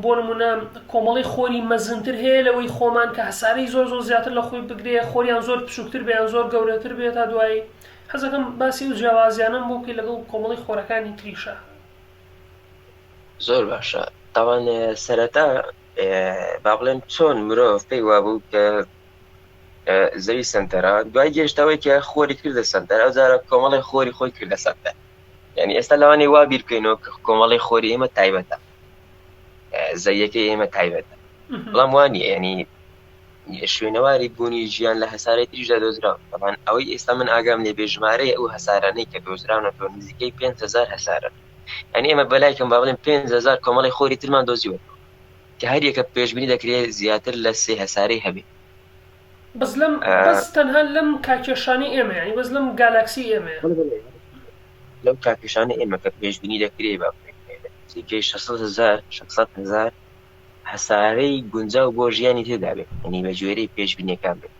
بۆ نمونە کۆمەڵی خۆری مەزنتر هەیە لەوەی خۆمان کە هەسارەی زۆر زۆر زیاتر لە خۆی بگرێ خۆریان زۆر بچووکتر بیان زۆر گەورەتر بێت تا دوایی حەزەکەم باسی و جیاوازیانم بۆ بکەی لەگەڵ کۆمەڵی خۆرەکانی تریشە. زۆر باشە تاوان سەرەتا با بڵێن چۆن مرۆڤ پێی وابوو کە زەوی سنتەرە دوای گەشتەوەی کە خۆری کردە سنتەر ئەو جارە کۆمەڵی خۆری خۆی کردە سەنتەر یعنی ئێستا لەوانەیە وا بیر بکەینەوە کە کۆمەڵی خۆری ئێمە تایبەتە زەویەکەی ئێمە تایبەتە بەڵام وانە ینی شوێنەواری بوونی ژیان لە هەسارەی تریشدا دۆزراوە بەڵام ئەوەی ئێستا من ئاگام لێ بێ ژمارەی ئەو هەسارانەی کە دۆزراونەوە نزیکەی 5000 هەسارە ینی ئێمە بەلایکەم با بڵێن 5000 کۆمەڵی خۆری ترمان دۆزیوە کە هەر یەکە پێشبینی دەکرێت زیاتر لە 3 هەسارەی هەبێ بەس تەنها لەم کاکێشانی ئێمە ینی بەس لەم گالاکسی ئێمە لەو کاکێشانە ئێمە کە پێشبینی دەکرێت بە 600,000 هەسارەی گونجاو بۆ ژیانی تێدا بێت ینی بە گوێرەی پێشبینیەکان بێت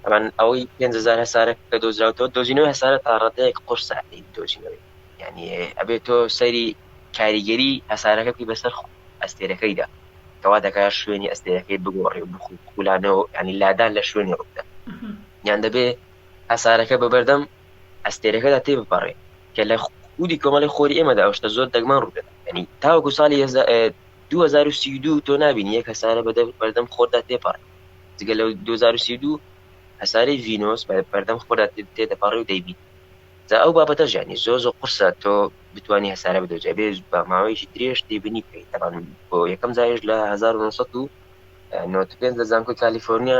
ئەمان ئەوەی 5000 هەسارە کە دۆزراوەوە دۆزینەوەی هەسارە تا ڕادەیەک قورس ساعتی دۆزینەوەی ینی ئەبێت تۆ سەری کاریگەری هەسارەکە بکەی بەسەر ئەستێرەکەیدا کەوا دەکات شوێنی ئەستێرەکەی بگۆڕی و بخولانەوە ینی لادان لە شوێنی ڕوودا یان دەبێت هەسارەکە بەبەردەم ئەستێرەکەدا تێ بپەڕێ کە لە خودی کۆمەڵی خۆری ئێمەدا ئەوشتە زۆر دەگمان ڕوودەدا ینی تاوەکو ساڵی 2032 تۆ نبینی یەک هەسارە بەردەم خۆردا تێپەڕێ جگە لەو 2032 هەسارەی ڤینۆس بەردەم خۆردا تێدەپەڕێ و دەیبین جا ئەو بابەتە ژیانی زۆر قورسە تۆ بتوانی هەسارە بدۆزێ بێ بە ماوەیەکی درێژ تێبینی بکەیت تەمان بۆ یەکەم جارێش لە 1995 لە زانکۆی کالیفۆرنیا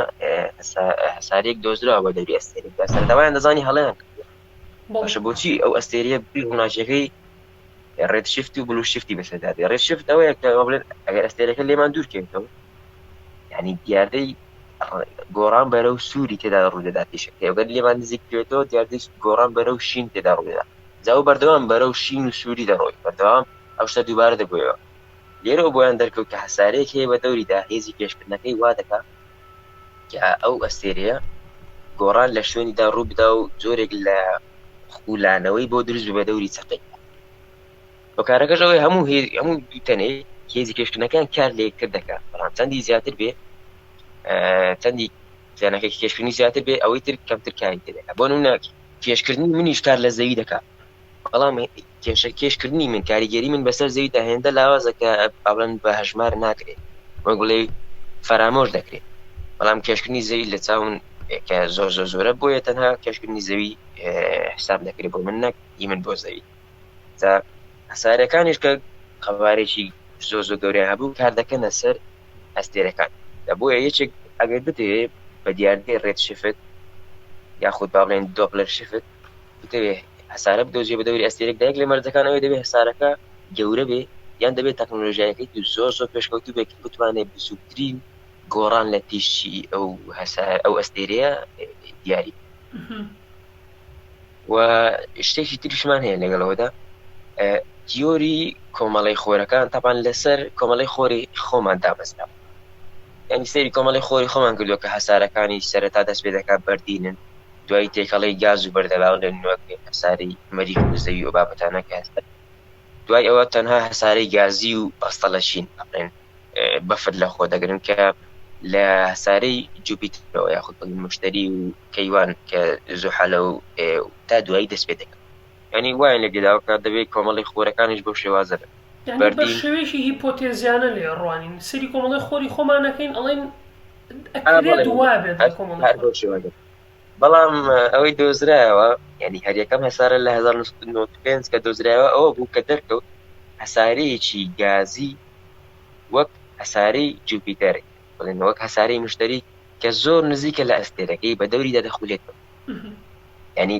هەسارێک دۆزراوە بە دەوری ئەستێرەکدا سەرەتاوایان دەزانی هەڵەیان باشە بۆچی ئەو ئەستێریە هەناچەکەی ڕێت شفتی و بلو شفتی بەسەردادێ ڕێت شفت ئەوەیە کە بڵێن ئەگەر ئەستێرەکە لێمان دوورکەوێتەوە یعنی دیاردەی گۆڕان بەرەو سووری تێدا ڕوودەدا تێشەکە ئەوگەر لێمان نزیکوێتەوە دیاردەی گۆڕان بەرەو شین تێدا ڕوودەدا جاو بەردەوام بەرەو شین و سووری دەڕۆی بەردەوام ئەو شتە دووبارە دەبووەوە لێرە بۆیان دەرکەوت کە هەسارەیەک هەیە بە دەوریدا هێزی پێشکردنەکەی وا دەکات کە ئەو ئەستێرەیە گۆڕان لە شوێنیدا ڕوو بدا و جۆرێک لە خولانەوەی بۆ دروست بە دەوری چەقەی بەکارەکەش ئەوەی هەموو دوتەنێ هێزی پێشکردنەکان کار لێ کردەکە بەڵام چەندی زیاتر بێ چەندی زیانەکە کێشکردنی زیاتر بێ ئەوەی تر کەمتر کاری تێدەکە بۆ نمونە کێشکردنی منیش کار لە زەوی دەکات بەڵام کێشکردنی من کاریگەری من بەسەر زەویدا هێندە لاوازەکە بڵێن بە هەژمار ناکرێت وەک بڵێ فەرامۆش دەکرێت بەڵام کێشکردنی زەوی لە چاون کە زۆر زۆرە بۆیە تەنها کێشکردنی زەوی حساب دەکرێت بۆ من نەک من بۆ زەوی هەسارەکانیش کە خەبارێکی زۆر گەورەیان هەبوو کار دەکەنە سەر ئەستێرەکان بۆیە یەکێک ئەگەر بتەوێت بە دیاردەی ڕێت شفت یاخود با بڵێن دۆپلەر شفت بتەوێت هەسارە بدۆزیێ بە دەوری ئەستێرەک دایک لە مەرجەکان ئەوەی دەبێت هەسارەکە گەورە بێ یان دەبێت تەکنۆلۆژیایەکەی زۆر پێشکەوتوو بێت بتوانێت بچووکترین گۆڕان لە تیشی ئەو ئەستێرەیە دیاری و شتێکی تریشمان هەیە لەگەڵەوەدا تیۆری کۆمەڵی خۆرەکان تاپان لەسەر کۆمەڵی خۆری خۆمان دامەزرا ینی سەیری کۆمەڵی خۆری خۆمان کردووە کە هەسارەکانی سەرەتا دەست پێ دەکات بەردینن دوای تێکەڵی گاز و بەردەلاو لە نوەک هەساری مەریخ و زەوی و بابەتانە کە دوای ئەوە تەنها هەسارەی گازی و بەستەڵەشین بڵێن بەفر لە خۆ دەگرن کە لە هەسارەی جوپیترەوە یاخود مشتری و کەیوان کە زوحەلە و تا دوایی دەست پێ دەکەن ینی وایە لەگەداوە کە دەبێت کۆمەڵی خۆرەکانیش بۆ شێوازە بە شێوێکی هیپۆتێزیانە لێ ڕوانین سری کۆمەڵی خۆری خۆمانەکەین ئەڵێن دووا بێت بەڵام ئەوەی دۆزرایەوە ینی هەریەکەم هەسارە لە 1995 کە دۆزرایەوە ئەوە بوو کە دەرکەوت هەسارەیەکی گازی وەک هەسارەی جوپیتەر بڵێن وەک هەسارەی مشتری کە زۆر نزیکە لە ئەستێرەکەی بە دەوریدا دەخولێتەوە ینی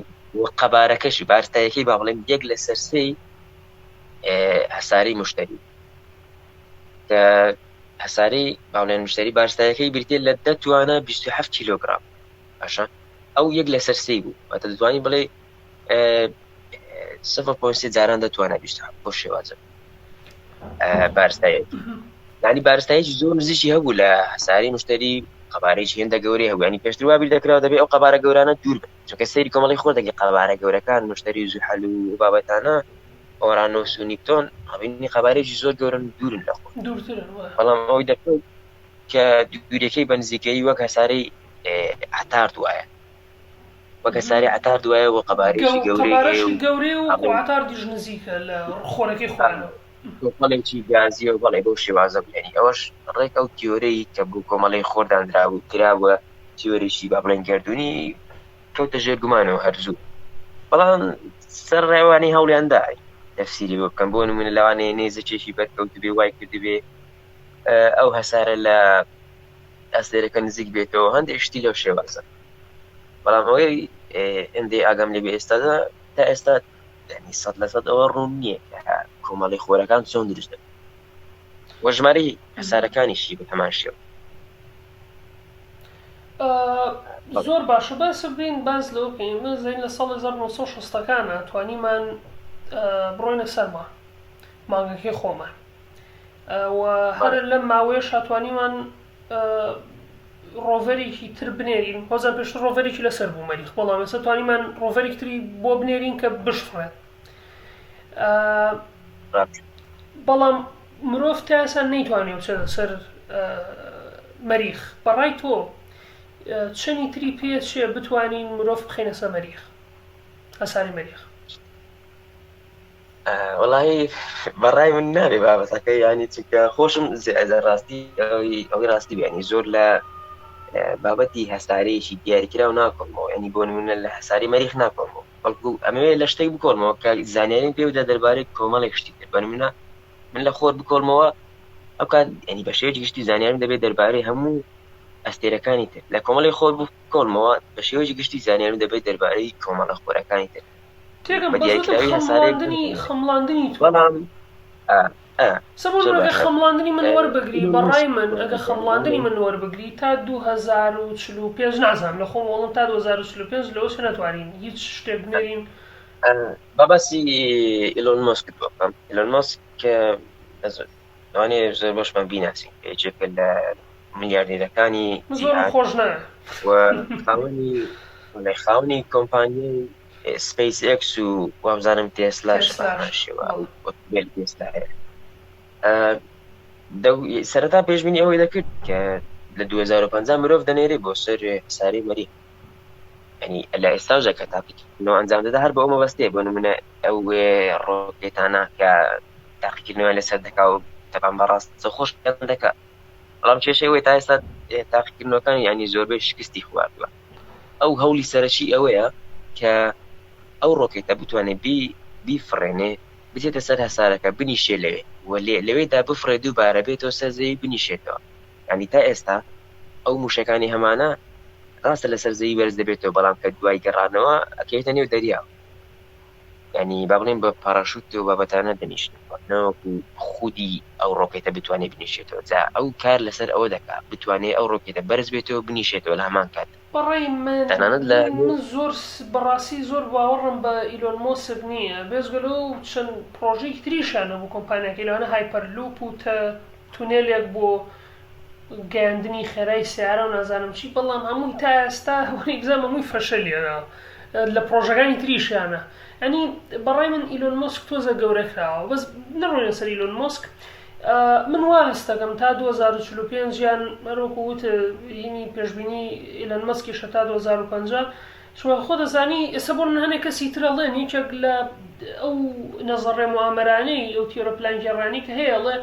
قەبارەکەش بارستایەکەی با بڵێن یەک لە سەرسەی هەسارەی مشتری کە هەسارەی باڵێن مشتری بارستایەکەی بریتێ لە دەتوانە 27 کیلۆگرام باشە ئەو یەک لە سەرسەی بوو ئەتە دەتوانی بڵێ 0.3 جاران دەتوانە 27 بۆ شێوازە بارستایەکی ینی بارستایەکی زۆر نزیکی هەبوو لە هەساری مشتری قەبارەیەکی هێندە گەورەی هەبوو ینی پێشتر وا بیر دەکراوە دەبێت ئەو قەبارە گەورانە دوور بن چونکە سەیری کۆمەڵی خۆر دەکەی قەبارە گەورەکان مشتری زوحەل و بابەتانە ئۆرانۆس و نیپتۆن هەبینی قەبارەیەکی زۆر گەورن دوورن لە خۆ بەڵام ئەوەی دەکەوت کە دووریەکەی بە نزیکەی وەک هەسارەی عتار دوایە وەک هەساری عتار دوایە و قەبارەیەکی گەورەی و عتار دیژ نزیکە لە خۆرەکەی خوانەوە کۆمەڵێکی گازی و بەڵێ بۆ شێوازە بێنی ئەوەش ڕێک ئەو تیۆرەی کە بوو کۆمەڵی خۆردانرا و کراوە تیۆرێکی با بڵێن گردردونی کەوتە ژێر گومانەوە هەرزوو بەڵام سەر ڕێوانی هەوڵیاندا تەفسیری بۆ بکەم بۆ نمونە لەوانەیە نێزەکێکی بەرکەوت بێ وای کرد بێ ئەو هەسارە لە ئەستێرەکە نزیک بێتەوە هەندێک شتی لەو شێوازە بەڵام ئەوەی ئەندێ ئاگام لێ بێ ئێستادا تا ئێستا 100% ئەوە ڕوون نییە کۆمەڵی خۆرەکان چۆن دروست دەبێت وە ژمارەی هەسارەکانیشی بە هەمان شێوە زۆر باشە باس بین باز لەوە بکەین زین لە ساڵی 1960ەکانە توانیمان بڕۆینە سەرما مانگەکەی خۆمان و هەر لەم ماوەیەش هاتوانیمان ڕۆڤەرێکی تر بنێرین هۆزان پێشتر ڕۆڤەرێکی لەسەر بوو مەریخ بەڵام ئێستا توانیمان ڕۆڤەرێکی تری بۆ بنێرین کە بشفڕێت بەڵام مرۆڤ تا ئێستا نەیتوانێت بچێتە سەر مەریخ بەڕای تۆ چەنی تری پێ چێ بتوانین مرۆڤ بخینە سەر مەریخ هەساری مەریخ وەڵاهی بەڕای من نابێ بابەتەکەی ینی چونکە خۆشم ڕاستی ئەوەی ڕاستی بیانی زۆر لە بابەتی هەسارەیەکی دیاریکراو ناکۆمەوە ینی بۆ نمونە لە هەساری مەریخ ناکۆمەوە بەڵکو ئەمەوێ لە شتێک بکۆڵمەوە کە زانیارین پێودا دەربارەی کۆمەڵێک شتی تر بە نمونە من لە خۆر بکۆڵمەوە ئەو کات ینی بە شێوەیەکی گشتی زانیارم دەبێت دەربارەی هەموو ئەستێرەکانی تر لە کۆمەڵی خۆر بکۆڵمەوە بە شێوەیەکی گشتی زانیارم دەبێت دەربارەی کۆمەڵە خۆرەکانی تر تێگەم بە دیاریکراوی هەسارەیەک خەمڵاندنی تو بەڵام سەبۆ خەمڵاندنی من وەربگری بەڕای من ئەگە خەمڵاندنی من وەربگری تا 2045 نازانم لە خۆم وەڵم تا 2045 لەوە چ نەتوانین هیچ شتێک بنێرین. باباسی ئیلۆن ماسک بکەم. ئیلۆن ماسک لەوانێ زۆر بەشمان بیناسین یەکێکە لە ملیاردێرەکانی زۆر خۆش نایە و خاوەنی کۆمپانیای سپیس ئێکس و وابزانم تێسلاش شێوە تێسلا هەیە. سەرەتا پێشبینی ئەوەی دەکرد کە لە 2050 مرۆڤ دەنێرێ بۆ سەر هەساری مەریخ. ینی لە ئێستاژە کە تاقیکردنەوە ئەنجام دەدا هەر بە ئەومە بەستێ بۆ نمونە ئەو ڕۆکێتانە کە تاقیکردنەوە لەسەر دەکا و تەبان بەڕاست خۆش دەکا. بەڵام کێشەوەی تا ئێستا تاقیکردنەوەکان ینی زۆربەی شکستی خواردووە. ئەو هەولی سەرەکی ئەوەیە کە ئەو ڕۆکێتە بتوانێت بیفڕێنێ بچێتە سەر هەسارەکە بنیشێ لەوێ و لەوێدا بفڕێ دووبارە بێتەوە سەر زەوی بنیشێتەوە. ینی تا ئێستا ئەو موشەکانی هەمانە ڕاستە لەسەر زەوی بەرز دەبێتەوە بەڵام کە دوای گەڕانەوە ئەکەوێتە نێو دەریاوە. ینی با بڵێن بە پاراشوت و بابەتانە دەنیشتنەوەکو خودی ئەو ڕۆکێتە بتوانێت بنیشێتەوە. جا ئەو کار لەسەر ئەوە دەکات بتوانێت ئەو ڕۆکێتە بەرز بێتەوە بنیشێتەوە لە هەمان کات. بەڕێی من زۆر بەڕاستی زۆر باوەڕم بە ئیلۆن ماسک نییە بێزگەلە و چەند پرۆژەی تریشانە بۆ کۆمپانیاکە لەوانە هایپەرلوپ و تونێلێک بۆ گەیاندنی خێرای سیارە و نازانم چی، بەڵام هەمووی تا ئێستا ئەگزام هەمووی فەشەلیانە لە پرۆژەکانی تریشیانە. ئەنی بەڕای من ئیلۆن ماسک تۆزە گەورەکراوە. بەس نەڕۆینە سەر ئیلۆن ماسک. من وا هەستەکەم تا 2045 یان هەروەکو وتە هینی پێشبینی ئیلۆن ماسکیشە تا 2050 شوە خۆ دەزانی ئێستا بۆ من هەنێک کەسی ترەڵێن هیچێک لە ئەو نەزەڕێ معامەرانەی ئەو تیۆرۆپلان گێڕانی کە هەیە ئەڵێ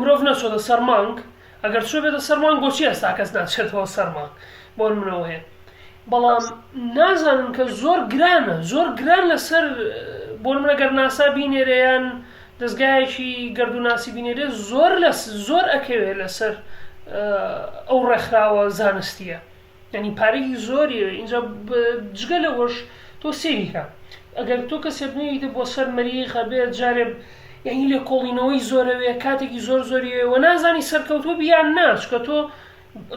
مرۆڤ نەچۆتە سەر مانگ، ئەگەر چۆ بێتە سەر مانگ بۆچی ئێستا کەس ناچێتەوە سەر مانگ بۆ منەوە هەیە. بەڵام نازانم کە زۆر گران لەسەر بۆ من ئەگەر ناسا بینێرەیان دەستگایەکی گەردووناسی بینێرێ زۆر ئەکەوێت لەسەر ئەو ڕێکخراوە زانستیە. ینی پارەی زۆریە اینجا جگە لەوەش تۆ سێریکە ئەگەر تۆ کەسێ بنێویتە بۆ سەر مەریخە بێت جارێ یعنی لێ کۆڵینەوەی زۆرەوەیە کاتێکی زۆریە و نازانی سەرکەوتوە بیان ناچکە تۆ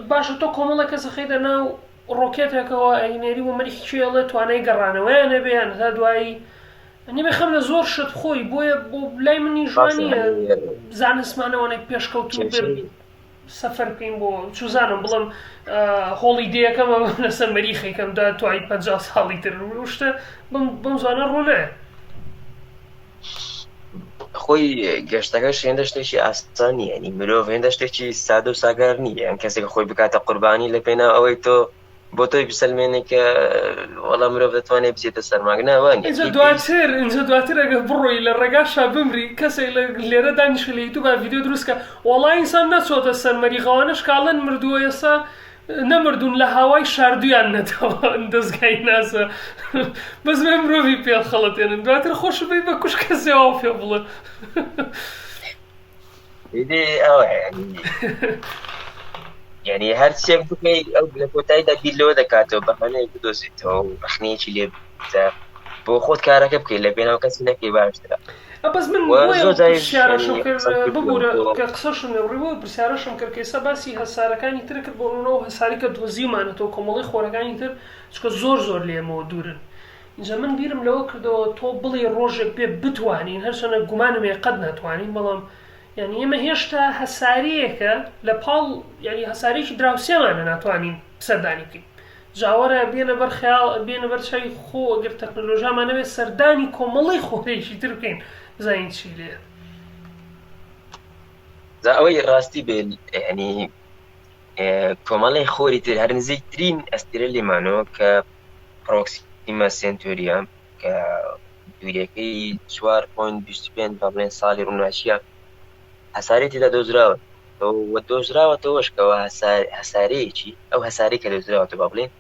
باشە تۆ کۆمەڵە کەسە خەیتە ناو ڕۆکێتێکەوە ئەینێری و مەریخ چێڵێ توانای گەڕانەوەیان هەبێیان تا دوایی نێ خەم لە زۆر شت خۆی بۆیە بۆ لای منی ژوانیە زانستمانەوەنێک پێشکەوتو بێت سەفەر بکەین بۆ چوزانم بڵم هۆڵی دەیەکەمە لەسەر مەریخێکم دا توای 50 ساڵی تر شتە بم زانە ڕوونایە. خۆی گەشتەکەش هێندە شتێکی ئاسانی ینی مرۆڤ هێندە شتێکی سادە و ساگار نییە. ئەم کەسێک خۆی بکاتە قوربانی لە پێنا ئەوەی تۆ بۆ تۆی بسەلمێنێ کە وەڵام مرۆڤ دەتوانێت بچێتە سەرماگ ناوانی اینجا دواتر ئەگە بڕۆی لە ڕێگاشا بمری کەسێک لێرە دانیشە لە یوتیوب ئیدیۆ دروستکە وەڵای ئینسان نەچۆتە سەر مەریخەوانش کاڵەن مردووە ئێستا نەمردون لە هاوای شاردویان نەتەوە دەستگای ناسە بەس بێ مرۆڤی پێ خەڵەتێنن دواتر خۆش بێ بە کوش کەسێەوە پێ بڵێ یعنی هەر چێک بکەی ئەو لە کۆتاییدا بیرلەوە دەکاتەوە بەهانەیەک بدۆزێتەوە و بەخنەیەکی لێ بۆ خۆت کارەکە بکەیت لە پێناو کەسی نەکەی باشترە. بەس من پرسیارەشم کرد ببوورە کە قسەشم ڕێوە پرسیارەشم کرد کە ئێستا باسی هەسارەکانی تر کرد بۆنەوە هەساری کە دۆزیمانێتەوە کۆمەڵی خۆرەکانی تر چکە زۆر لێمەوە دوورن. اینجا من بیرم لەوە کردەوە تۆ بڵێ ڕۆژێک بێ بتوانین هەرچەنە گومانم ێ قەت ناتوانین بەڵام یعنی ئێمە هێشتا هەساریەکە لە پاڵ ینی هەسارێکی دراوسێمانە ناتوانین سەردانی بکەین. جاوەرە بێنە بەر خەیاڵ بێنە بەر چای خۆ ئەگەر تەکنۆلۆژیامان نەبێت سەردانی کۆمەڵی خۆرێکی تر بکەین بزانین چی لێ. جا ئەوەی ڕاستی بێت ینی کۆمەڵی خۆری تر هەر نزیکترین ئەستێرە لێمانەوە کە پرۆکسیمە سێنتۆریە کە دوورەکەی 4.25 با بڵێن ساڵی ڕووناچیە هەسارێتیدا دۆزراوە وە دۆزراوەتەوەشکەوە هەسارەیەکی ئەو هەساری کە دۆزراوەتە با بڵێن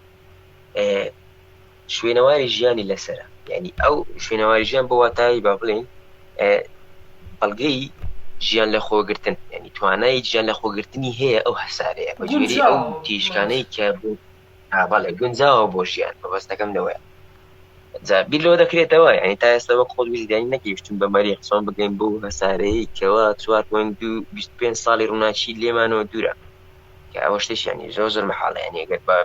شوێنەواری ژیانی لەسرە. یعنی ئەو شوێنەواری ژیان بۆ واتایی با بڵێن بەڵگەی ژیان لە خۆگرتن ینی توانایی ژیان لە خۆگرتنی هەیە ئەو هەسارەیە بەجێری ئەو تیشکانەی کە بەڵێ گونجاوە بۆ ژیان بەبەستەکەم لەوەیە. بیر لەوە دەکرێتەوە یعنی تا ئێستا وەک خۆت ویزیدانی نەگەیشتون بە مەریخ چۆن بگەین بۆ هەسارەیە کەەوە 4.25 ساڵی ڕووناچی لێمانەوە دوورە کە ئەوە شتێکیانی زۆر مەحاڵە یعنی ئەگەر بە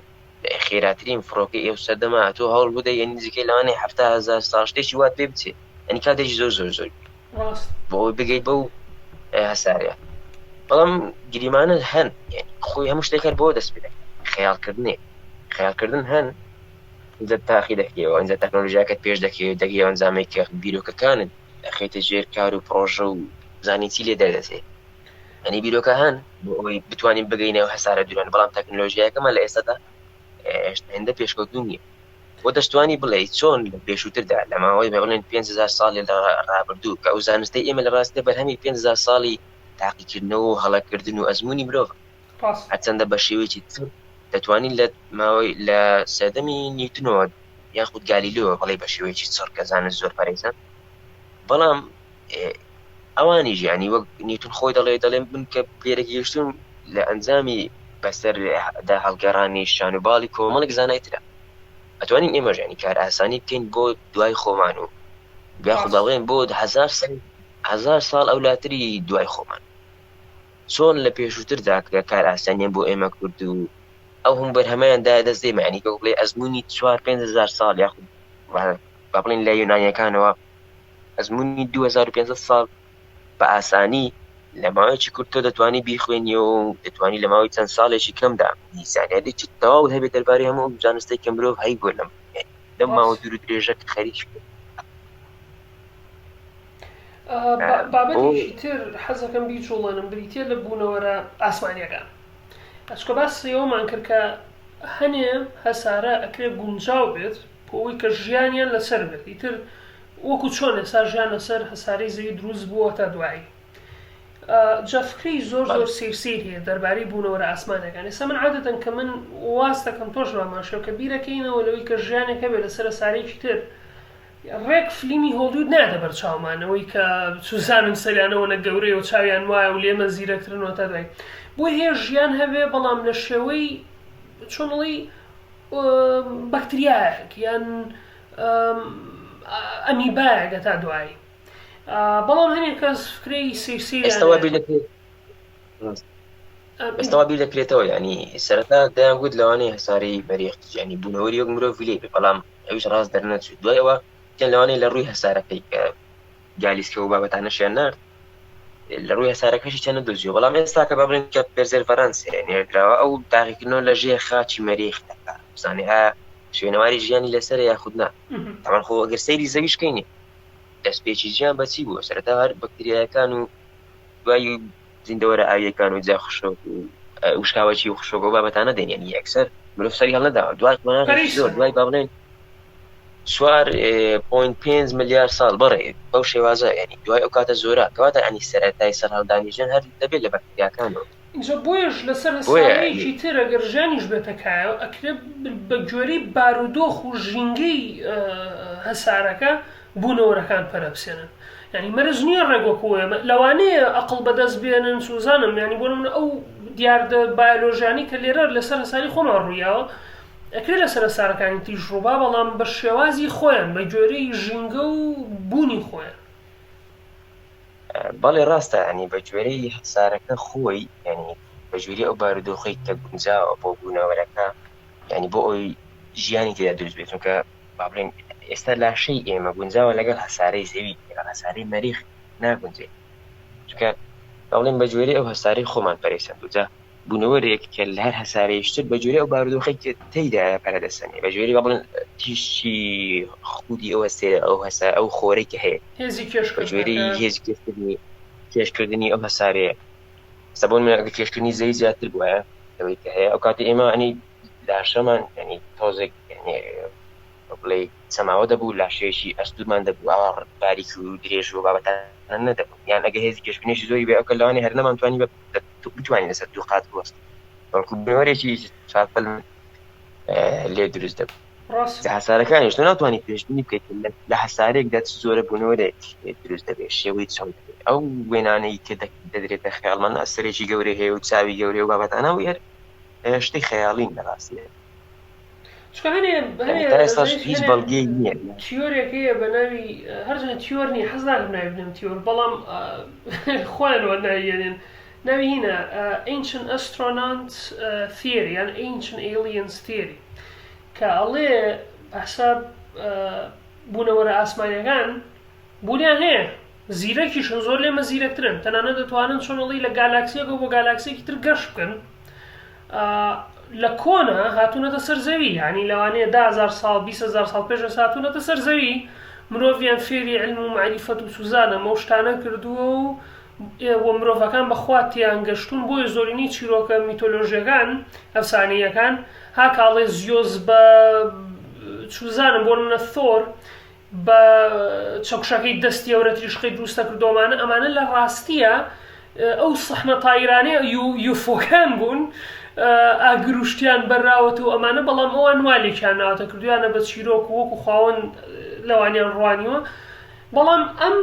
خێراترین فڕۆکەی ئێو سەردەما تۆ هەوڵ بدە یعنی نزیکەی لەوانەیە 7,000 ساڵ شتێکی وات پێ بچێت ئەنی کاتێکی زۆر بۆ ئەوی بگەیت بەو هەسارەیە بەڵام گریمانە هەن خۆی هەموو شتێکەر بۆ دەست بدە خەیاڵکردن هەن اینجا تاقی دەکەوە اینجا تەکنۆلۆژیاکەت پێش دەکەوێت ئەنجامێک کە بیرۆکەکانت دەخێتە ژێر کار و پرۆژە و زانی چی لێ دەردەچێت ئەنی بیرۆکە هەن بۆ ئەوەی بتوانین بگەینەوە هەسارە دووران بەڵام تەکنۆلۆژیاکەمە لە ئێستادا هێندە پێشکەوتوو نییە بۆ دەستوانی بڵێ چۆن لە پێشووتردا لە ماوەی بڵێن 5,000 ساڵی لە ڕابردوو کە ئەو زانستەی ئێمە لە ڕاستە بەرهەمی 5,000 ساڵی تاقیکردنەوە و هەڵەکردن و ئەزمموی مرۆڤ هەرچەندە بە شێوەیەکی دەتوانین لە ماوەی لە سەردەمی نیوتنەوە یاخود گالیلەوە بەڵێ بە شێوەیەکی چڕ کە زانست زۆر پەرێزن بەڵام ئەوانی ژیانی وەک نیوتن خۆی دەڵێن من کە پێرەکی گەشتم لە ئەنجامی بەسەردا هەڵگەڕانی شان و باڵی کۆمەڵێک زانایترە ئەتوانین ئێمە ژیانی کار ئاسانی بکەین بۆ دوای خۆمان و یاخود دەڵێن بۆ 1000 ساڵ ئەولاتری دوای خۆمان چۆن لە پێشووتردا کە کار ئاسانیان بۆ ئێمە کرد و ئەو هەم بەرهەمەیاندا دەست دێمانی کە بڵێ ئەزمموی 4-5,000 ساڵ یاخود با بڵێن لە یۆنانیەکانەوە ئەزمموی 2500 ساڵ بە ئاسانی لە ماوەیەکی کورت تۆ دەتوانی بیخوێنی و دەتوانی لە ماوەی چەند ساڵێکی کەمدا زانیاریی تەواو هەبێت دەربارەی هەموو زانستی کە مرۆڤ هەی بۆ لەم ماوە دوور و درێژە خەریک بابەتێکی تر حەزەکەم بیجوڵێنم بریتێ لە بوونەوەرە ئاسمانیەکان ئەچکە باسیەوەمان کرد کە هەنێ هەسارە ئەکرێ گونجاو بێت بۆ ئەوەی کە ژیانیان لەسەر بێت ئیتر وەکو چۆن ئێستا ژیان لەسەر هەسارەی زەوی دروست بووە تا دوایی جەفکری زۆر سیرسیر هەیە دەربارەی بوونەوەرە ئاسمانەکان ئێستا من عادەتەن کە من واز دەکەم تۆش باماشەوە کە بیرەکەینەوە لەوەی کە ژیانێک هەبێت لەسەر هەسارەیەکی تر ڕێک فلیمی هۆلیوود نادە بەرچاومانەوەی کە سوزانن سەریانەوە لە گەورەی و چاویان وایە و لێمە زیرەکردنەوە تا دوای بۆی هەیە ژیان هەبێ بەڵام لە شێوەی چۆنڵی بەکتریایەک یان ئەمیبایەکە تا دوایی بەڵام هەنێک کەس فکرەی سیرسی ئێستاوا بیر دەکرێتەوە ینی سەرەتا دەیانگوت لەوانەیە هەسارەی مەریخ ینی بوونەوەری وەک مرۆڤ لێ بێ بەڵام ئەویش ڕاست دەرنەچوو دوایەوە لەوانەیە لە ڕووی هەسارەکەی کە گالیسکە و بابەتانەشیان نرد لە ڕووی هەسارەکەشی چەند دۆزیەوە بەڵام ئێستا کە بابڵێن کە پێرزێرڤەرانس نێردراوە ئەو داغیکردنەوە لە ژێر خاچی مەریخ دەکات بزانێ ها شوێنەواری ژیانی لەسەر یاخود نا تاوان خۆ ئەگەر سەیری زەویشکەینێ دەستپێکی ژیان بەچی بووە سەرەتا هەر بەکتریاکان و دوای زیندەوەرە ئاویەکان و جا خشۆک و شکاوەکی و خشۆک و بابەتانە دێنێن یەکسەر مرۆڤ سەری هەڵنەداوە دوای بابڵێن 4.5 ملیار ساڵ بەڕێ بەو شێوازە ینی دوای ئەو کاتە زۆرە کەواتە ئەنی سەرەتای سەر هەڵدانیژن هەر دەبێت لە بەکتریاکانەوە اینجا بۆیش لەسەر هەسارەیەکی تر ئەگەر ژیانیش بێتەکایە ئەکرێت بە گوێرەی بارودۆخ و ژینگەی هەسارەکە بوونەوەرەکان پەرەپسێنن ینی مەرج نییە ڕێگۆکوە لەوانەیە ئەقڵ بەدەست بێنن سوزانم ینی بۆ من ئەو دیاردە بایۆلۆژیانی کە لێرە لەسەر هەساری خۆمان ڕوویاوە ئەکرێت لەسەر هەسارەکانی تیژ ڕووبا بەڵام بە شێوازی خۆیان بە گوێرەی ژینگە و بوونی خۆیان بەڵێ ڕاستە ینی بە گوێرەی هەسارەکە خۆی ینی بە ژووری ئەو بارودۆخی کە گونجاوە بۆ بوونەوەرەکە ینی بۆ ئەوی ژیانی تێدا دروست بێت چونکە با بڵێن ئێستا لاشەی ئێمە گونجاوە لەگەڵ هەسارەی زەوی هەسارەی مەریخ ناگونجێت چونکە با بڵێن بە گوێرەی ئەو هەسارەی خۆمان پەرێسەند وجا بوونەوەرێک کە لە هەر هەسارەیەشتر بە گوێرەی ئەو بارودۆخی کە تێیدا پەرەدەسەنێ بە گوێرەی با بڵێن تیشی خودی ئەو هەستێ ئەو خۆرەی کە هەیە بە گوێرەی هێزی کێشکردنی ئەو هەسارەیە سەبۆن من ئەگەر کێشکردنی زەوی زیاتر بووە ئەوەی کە هەیە ئەو کاتی ئێمە ئەنی لاشەمان ینی تۆزێک بڵێ چەماوە دەبوو لاشەیەشی ئەستورمان دەبوو ئاوا باریک و درێژ و بابەتان نەدەبوو یان ئەگە هێزی کێشکردنیشی زۆری بێ ئەو کە لەوانەیە هەر نەمانتوانی بتوانین لەسەر دوو قات بوەست بەڵکو بنەوەرێکی چاپەل لێ دروست دەبوو هەسارەکانیش تۆ ناتوانانی پێشبینی بکەیت لە هەسارێکدا چ زۆرە بوونەوەرێک دروست دەبێت شێوەی چۆن ئەو وێنانەی کە دەدرێتە خەیاڵمان ئەسەرێکی گەورەی هەیە و چاوی گەورەی و بابەتانە و هەر شتەی خەیاڵین لە ڕاستیە چکە هەنێ تا ئێستاش هیچ بەڵگەی نییە تیۆرێک هەیە بە ناوی هەرچەندە تیۆر نیە حەز ناکەم ناوی بنێم تیۆر بەڵام خۆیانەوە ناویێنێن ناوی هینە Ancient Astronaut Theory یان Ancient Aliens Theory کە ئەڵێ بەسا بوونەوەرە ئاسمانیەکان بوونیان هەیە زیرەکیشن زۆر لێمە زیرەکترن تەنانەت دەتوانن چۆنەڵی لە گالاکسیەکە بۆ گالاکسیەکی تر گەشت بکەن لە کۆنا هاتوونەتە سەر زەوی ینی لەوانەیە 10,000 ساڵ 20,000 ساڵ پێش هاتوونەتە سەر زەوی مرۆڤیان فێری علم و معریفەت و سوزانە مە شتانە کردووە و مرۆڤەکان بەخواتیان گەشتون بۆیە زۆرینی چیرۆکە میتۆلۆژیەکان ئەفسانەیەکان ها کاڵێ زیۆز بە چوزانم بۆ منە ثۆر بە چەکشەکەی دەستی ئەورە تریشقی دروستە کردۆمانە ئەمانە لە ڕاستیە ئەو سەحنە تایرانەیە یوفۆکان بوون ئاگروشتیان بەراوەت و ئەمانە بەڵام ئەوان والێکیان ناوەتە کردویانە بە چیرۆک و وەکو خاوەن لەوانیان ڕوانیوە بەڵام ئەم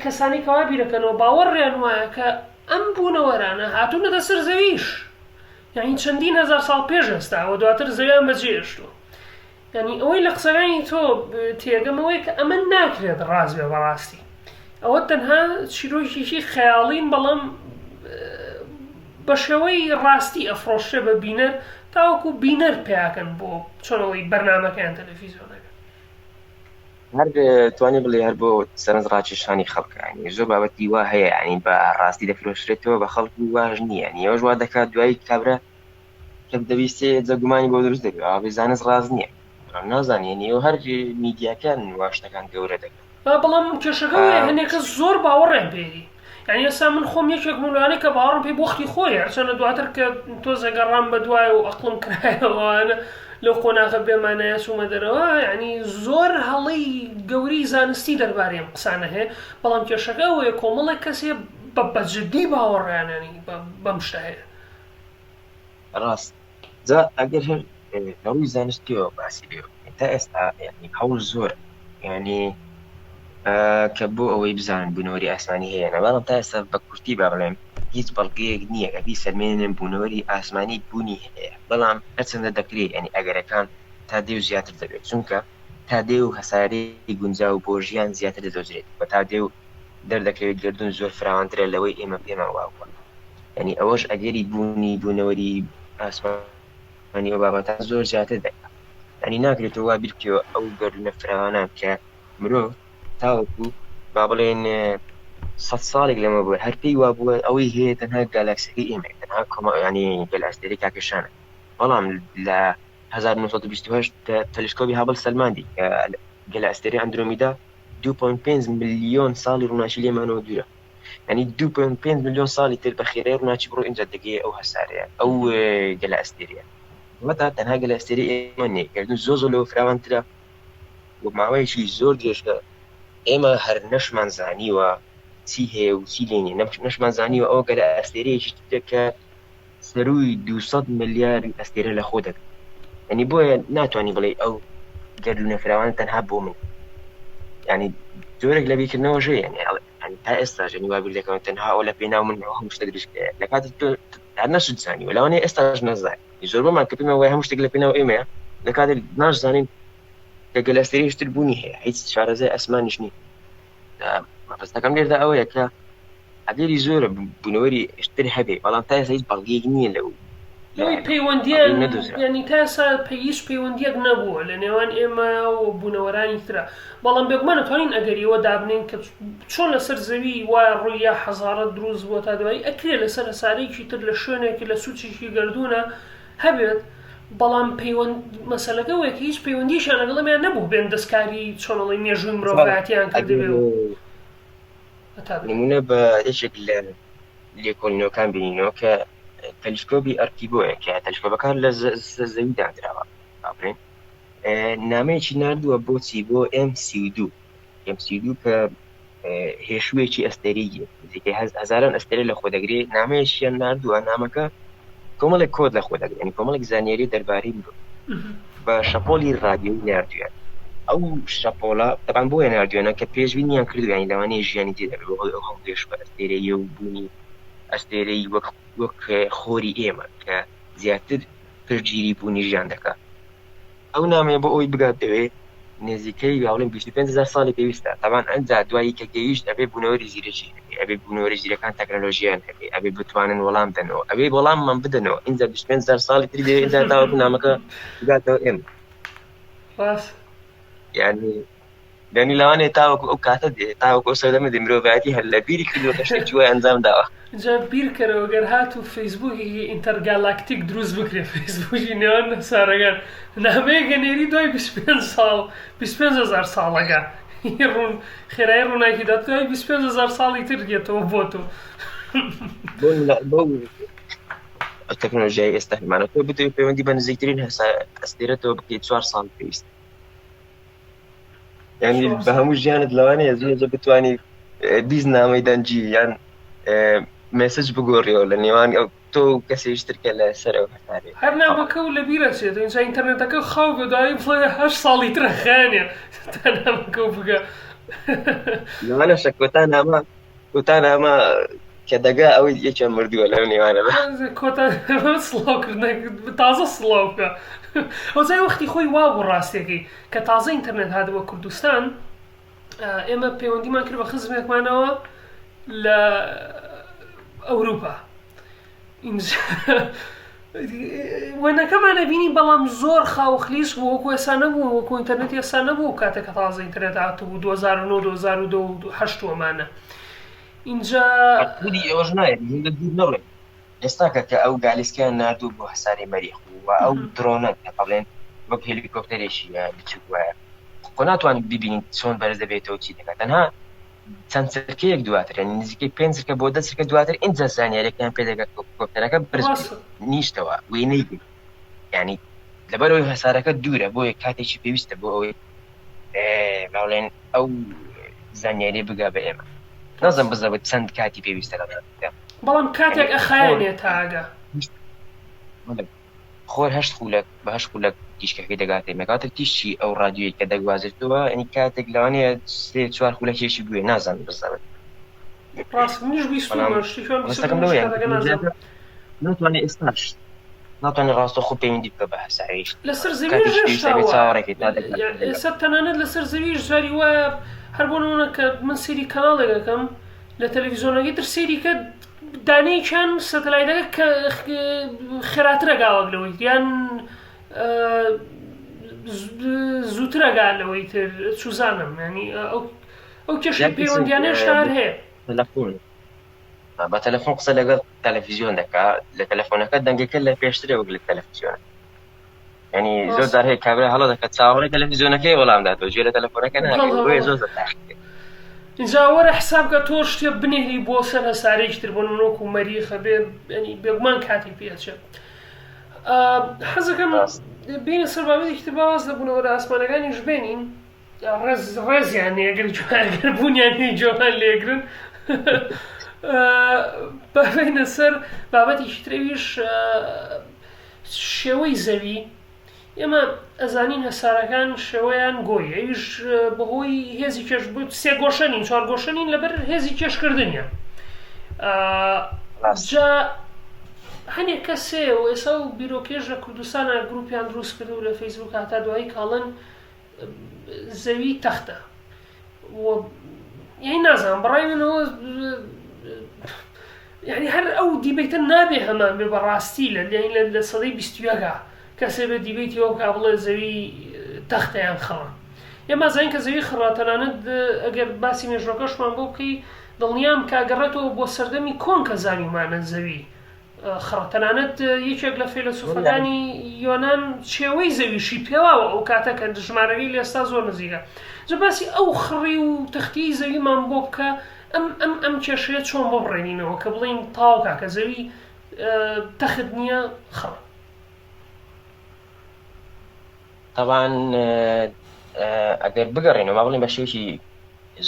کەسانی کەوا بیرەکەنەوە باوەڕیان وایە کە ئەم بوونەوەرانە هاتوونەتە سەر زەویش یعنی چەندین هەزار ساڵ پێش هەستاوە دواتر زەویان بەجێهێشتووە ینی ئەوەی لە قسەکانی تۆ تێگەمەوەی کە ئەمە ناکرێت ڕاست بێ بەڕاستی ئەوە تەنها چیرۆکیشی خەیاڵین بەڵام بە شێوەی ڕاستی ئەفرۆشتێ بە بینەر تاوەکو بینەر پیاکەن بۆ چۆنەوەی بەرنامەکەیان تەلەڤیزیۆنەکە هەر توانێ بڵێ هەر بۆ سەرنجڕاکێشانی خەڵکانی زۆر بابەتی وا هەیە ینی بە ڕاستی دەفرۆشرێتەوە بە خەڵکی واژ نییە ینی ئەوەش وا دەکات دوایی کابرا کە دەویستێ جەگومانی بۆ دروست دەبێت ئاوی زانست ڕاست نییە نازانێنی و هەر میدیاکان واشتەکان گەورە دەکەن بەڵام کێشەکە هەنێکە زۆر باوەڕێن پێری یعنی ئێستا من خۆم یەکێک مولانەی کە باوەڕم پێی بۆختی خۆی هەرچەندە دواتر کە تۆ زەگەڕام بە دوای و ئەقلم کرایەوەوانە لەو قۆناغە بێمانایە چوومە دەرەوە ینی زۆر هەڵی گەوری زانستی دەربارەی ئەم قسانە هەیە بەڵام کێشەکە ئەوەیە کۆمەڵێک کەسێ بەجددی باوەڕیانانی بەم شتە هەیە ڕاست جا ئەگەر هەر نەڕووی زانستیەوە باسی بێ تا ئێستا ینی هەوڵ زۆر ینی کە بۆ ئەوەی بزانن بوونەوەری ئاسمانی هەیە بەڵام تا ئێستا بە کورتی با بڵێم هیچ بەڵگەیەک نییە ئەبی سەرمێنن بوونەوەری ئاسمانی بوونی هەیە بەڵام هەرچەندە دەکرێت ینی ئەگەرەکان تا دێ و زیاتر دەبێت چونکە تا دێ و هەسارەی گونجاو بۆ ژیان زیاتر دەدۆزرێت بە تا دێ و دەردەکەوێت گردون زۆر فراوانترە لەوەی ئێمە پێمان واوە ینی ئەوەش ئەگەری بوونەوەری ئاسمانی ئەو بابەتە زۆر زیاتر دەکات ینی ناکرێتەوە وا بیرکەوە ئەو گەردونە فراوانە کە مرۆڤ تاوەکو با بڵێن 100 ساڵێک لەمە بووە هەر پێی وا بووە ئەوەی هەیە تەنها گالاکسیەکەی ئێمە تەنها ینی گەلاکسیەکەی کاکەشانە بەڵام لە 1928 تەلسکۆپی هابڵ سەلماندی کە گەلاکسیەکەی ئەندرومیدا 2.5 ملیۆن ساڵی ڕووناچی لێمانەوە دوورە ینی 2.5 ملیۆن ساڵی تر بە خێرای ڕووناچی بڕۆ ئینجا دەگەی ئەو هەسارەیە ئەو گەلاکسیەکە وەتا تەنها گەلاکسیەکەی ئێمە نیە گردون زۆر لەوە فراوانترە و ماوەیەکی زۆر درێژە ئێمە هەر نەشمان زانیوە چی هەیە و چی لێنی نەشمان زانیوە ئەوە گەلە ئەستێرەیەکی کە سەرووی 200 ملیار ئەستێرە لە خۆ دەکەن ینی بۆیە ناتوانانی بڵێ ئەو گەردونە فراوان تەنها بۆ من ینی زۆرێک لە بیرکردنەوە ژێ ینی تا ئێستا ژنی وا بیر دەکەن تەنها ئەو لە پێناو من هەموو شتە دروستکرێ لە کاتێک تۆ نەسوود زانیوە لەوانەیە ئێستاش نەزانێت زۆر بەمان کە پێمە وای هەموو شتێک لە پێناو ئێمەیە لە کاتێک ناشزانین کە گەلاکسیەکەی تر بوونی هەیە هیچ شارەزای ئەسمانیش نییە مەبەستەکەم لێردا ئەوەیە کە ئەگەری زۆرە بوونەوەری شتر هەبێ بەڵام تا ئێستا هیچ بەڵگەیەک نییە لەو پەیوەندیان ینی تا ئێستا هیچ پەیوەندیەک نەبووە لە نێوان ئێمە و بوونەوەرانی ترە بەڵام بێگومان نەتوانین ئەگەریەوە دابنین کە چۆن لەسەر زەوی وایە ڕووی یا حەزارەت دروست بووە تا دوایی ئەکرێت لەسەر هەسارەیەکی تر لە شوێنێکی لە سوچێکی گردوونە هەبێت بەڵام مەسەلەکە وەیە کە هیچ پەیوەندیشان لەگەڵەمیان نەبوو بێن دەستکاری چۆنەڵی مێژووی مرۆڤایەتیان کردبێ نمونە بە یەکێک لە لێکۆڵینەوەکان بینینەوە کە تەلسکۆپی ئەرکیبۆیە کە تەلسکۆپەکان لە زەوی دانراوە ئاپرین نامەیەکی نردووە بۆچی بۆ MC2 کە هێشوویەکی ئەستێرەیە هەزاران ئەستێرە لە خۆ دەگرێت نامەیەکیان نردووە نامەکە کۆمەڵێک کۆد لە خۆ دەگرێت ینی کۆمەڵێک زانیاری دەربارەی مرۆڤ بە شەپۆلی ڕادیۆیی نردووە ئەو شەپۆڵە تەبان بۆیە نردوێنە کە پێشبینیان کردو ینی لەوانەیە ژیانی تێدا بێت بۆ ئەو هەڵگەشت بە ئەستێرەیە و بوونی ئەستێرەی وەک خۆری ئێمە کە زیاتر پرگیری بوونی ژیان دەکات ئەو نامەیە بۆ ئەوی بگات دەوێ نێزیکەی هاوڵێن 25,000 ساڵی پێویستە تاوان ئەنجا دوایی کە گەیشت ئەبێ بوونەوەری زیرەکی هەبێ ئەبێ بوونەوەری زیرەکان تەکنۆلۆژیان هەبێ ئەبێ بتوانن وەڵام بدەنەوە ئەبێ وەڵاممان بدەنەوە ئینجا 25,000 ساڵی تری دەوێت ئینجا تاوە نامەکە بگاتەوە ئێمە یعنی دەنی لەوانێ تاوەکو ئەو کاتە دێ تاوەکو سەردەمە دێ مرۆڤایەتی هەر لە بیری کردووە کە شتێکی وای ئەنجام داوە جا بیرکەرەوە گەر هات و فەیسبووکی ئینتەرگالاکتیک دروست بکرێ فەیسبووکی نێوان سارەگەر نامەیە گەنێری دوای 25 ساڵ 25,000 ساڵەکە ڕوون خێرایی ڕووناکی دات دوای 25,000 ساڵی تر دێتەوە بۆ تۆ بۆ تەکنۆلۆژیای ئێستا هەمانە تۆ بتەوێت پەیوەندی بە نزیکترین ئەستێرەتەوە بکەیت 4 ساڵ پێویستە یعنی بە هەموو ژیانت لەوانەیە زۆر بتوانی دیز نامەی دەنجی یان مێسج بگۆڕیەوە لە نێوان ئەو تۆ کەسێشترکە لە سەرەوە هەتارێ هەر نامەکە و لە بیرەچێت اینجا ئینتەرنێتەکە خاو بەدای بڵێ 8 ساڵی ترە خانێ تا نامەکە بگە لەوانەشە کۆتان ئەمە کە دەگا ئەوەی یەکێن مردووە لەو نێوانە کۆتان سڵاوکردن تازە سڵاوکە ئەوزای وەختی خۆی وا بوو ڕاستێکی کە تازە ئینتەرنێت هاتبووە کوردستان ئێمە پەیوەندیمان کرد بە خزمێکمانەوە لە ئەوروپا وێنەکەمانە بینی بەڵام زۆر خاوخلیس بوو وەکو ئێستا نەبوو وەکو ئینتەرنێت ئێستا نەبوو کاتێککە تازە ئینتەرنێت هاتبوو 2009 مانە اینجا ئەوەش نایێت نەڕێ ئێستاکە کە ئەو گالیسکیان نردوو بۆ هەساری مەریخ و ئەو درۆنە بڵێن وەک هێلیکۆپتەرێکی بچووک وایە خۆ ناتوانین ببینین چۆن بەرز دەبێتەوە چی دەکات تەنها چەند چرکەیەک دواتر یعنی نزیکەی 5 چرکە بۆ 10 چرکە دواتر ئینجا زانیاریەکەیان پێ دەگات کۆپتەرەکە بەرز نیشتەوە وێنەی بێت یعنی لەبەرەوەی هەسارەکە دوورە بۆ یەک کاتێکی پێویستە بۆ ئەوەی بڵێن ئەو زانیاری بگا بە ئێمە نازم بزەوت چەند کاتی پێویستە لە بەڵام کاتێک ئەخایەنێت تاگە خۆر 8 خولەک بە 8 خولەک تیشکەکەی دەگاتێ مەکاتە تیشی ئەو ڕادیۆی کە دەگوازێتەوە ئەنی کاتێک لەوانەیە 3-4 خولەکێشی بووێ نازانم بزەوت ناتوانێت ئێستاش ناتوانێت ڕاستە خۆ پەیوەندی بکە بە هەساریش لەسەر ئێستا تەنانەت لەسەر زەویش جاری وایە هەر بۆ نمونە کە من سێری کەناڵێکەکەم لە تەلەڤیزۆنەکەی تر سێریکە دانەیەکیان سەتەلایتەکە کە خێراترە گاوەک لەوەی یان زووترەگا لەوەی تر سوزانم ینی ئەو کێشەی پەیوەندیانە شار هەیە بە تەلەفۆن قسە لەگەڵ تەلەڤیزیۆن دەکات لە تەلەفۆنەکە دەنگەکە لە پێشترە وەک لە تەلەڤیزیۆن ینی زۆر جار هەیە کابرا هەڵە دەکات چاوەڕێی تەلەڤیزیۆنەکەی وەڵام داتەوە گوێ لە تەلەفۆنەکە ناکەوێ زۆر اینجا وەرە حسابکە تۆ شتێ بنێری بۆ سەر هەسارێکی تر بۆ نۆک و مەریخە ینی بێگومان کاتی پێچێت حەزەکەم بینە سەر بابەتێکی تر باواز دەبوونەوە لە ئاسمانەکانیش بێنین ڕێزیان ئەگەر بوونیان جۆهان لێگرن بابینە سەر بابەتێکی ترەویش شێوەی زەوی ئێمە ئەزانین هەسارەکان شێوەیان گۆی ئەویش بەهۆی هێزی کێش سێ گۆشەنین 4 گۆشەنین لەبەر هێزی کێشکردنیە جا هەنێک کەسێ و ئێستا و بیرۆکێژ لە کوردستانە گروپیان دروست کرد و لە فەیسبوک هاتا دوایی کاڵن زەوی تەختە یعنی نازانم بەڕای منەوە یعنی هەر ئەو دیبێتە نابێ هەمان بێ بەڕاستی لە سەدەی 20 کەسێ بە دیبێتی ئەو کا بڵێ زەوی تەختەیان خڕە ئێمە زانین کە زەوی خڕاتەنانەت ئەگەر باسی مێژوەکەشمان بۆ بکەی دڵنیام کاگەڕێتەوە بۆ سەردەمی کۆن کە زانیمانە زەوی خڕاتەنانەت یەکێک لە فەیلسوفەکانی یۆنان شێوەی زەویشی پێواوە ئەو کاتە کە ژمارەکەی لە ئێستا زۆر نزیکە جا باسی ئەو خڕی و تەختی زەویمان بۆ بکە ئەم کێشەیە چۆن بۆ بڕێنینەوە کە بڵین تاوکە کە زەوی تەخت نییە خڕ طبعاً ئەگەر بگەڕێنەوە ما بڵێن بە شێوکی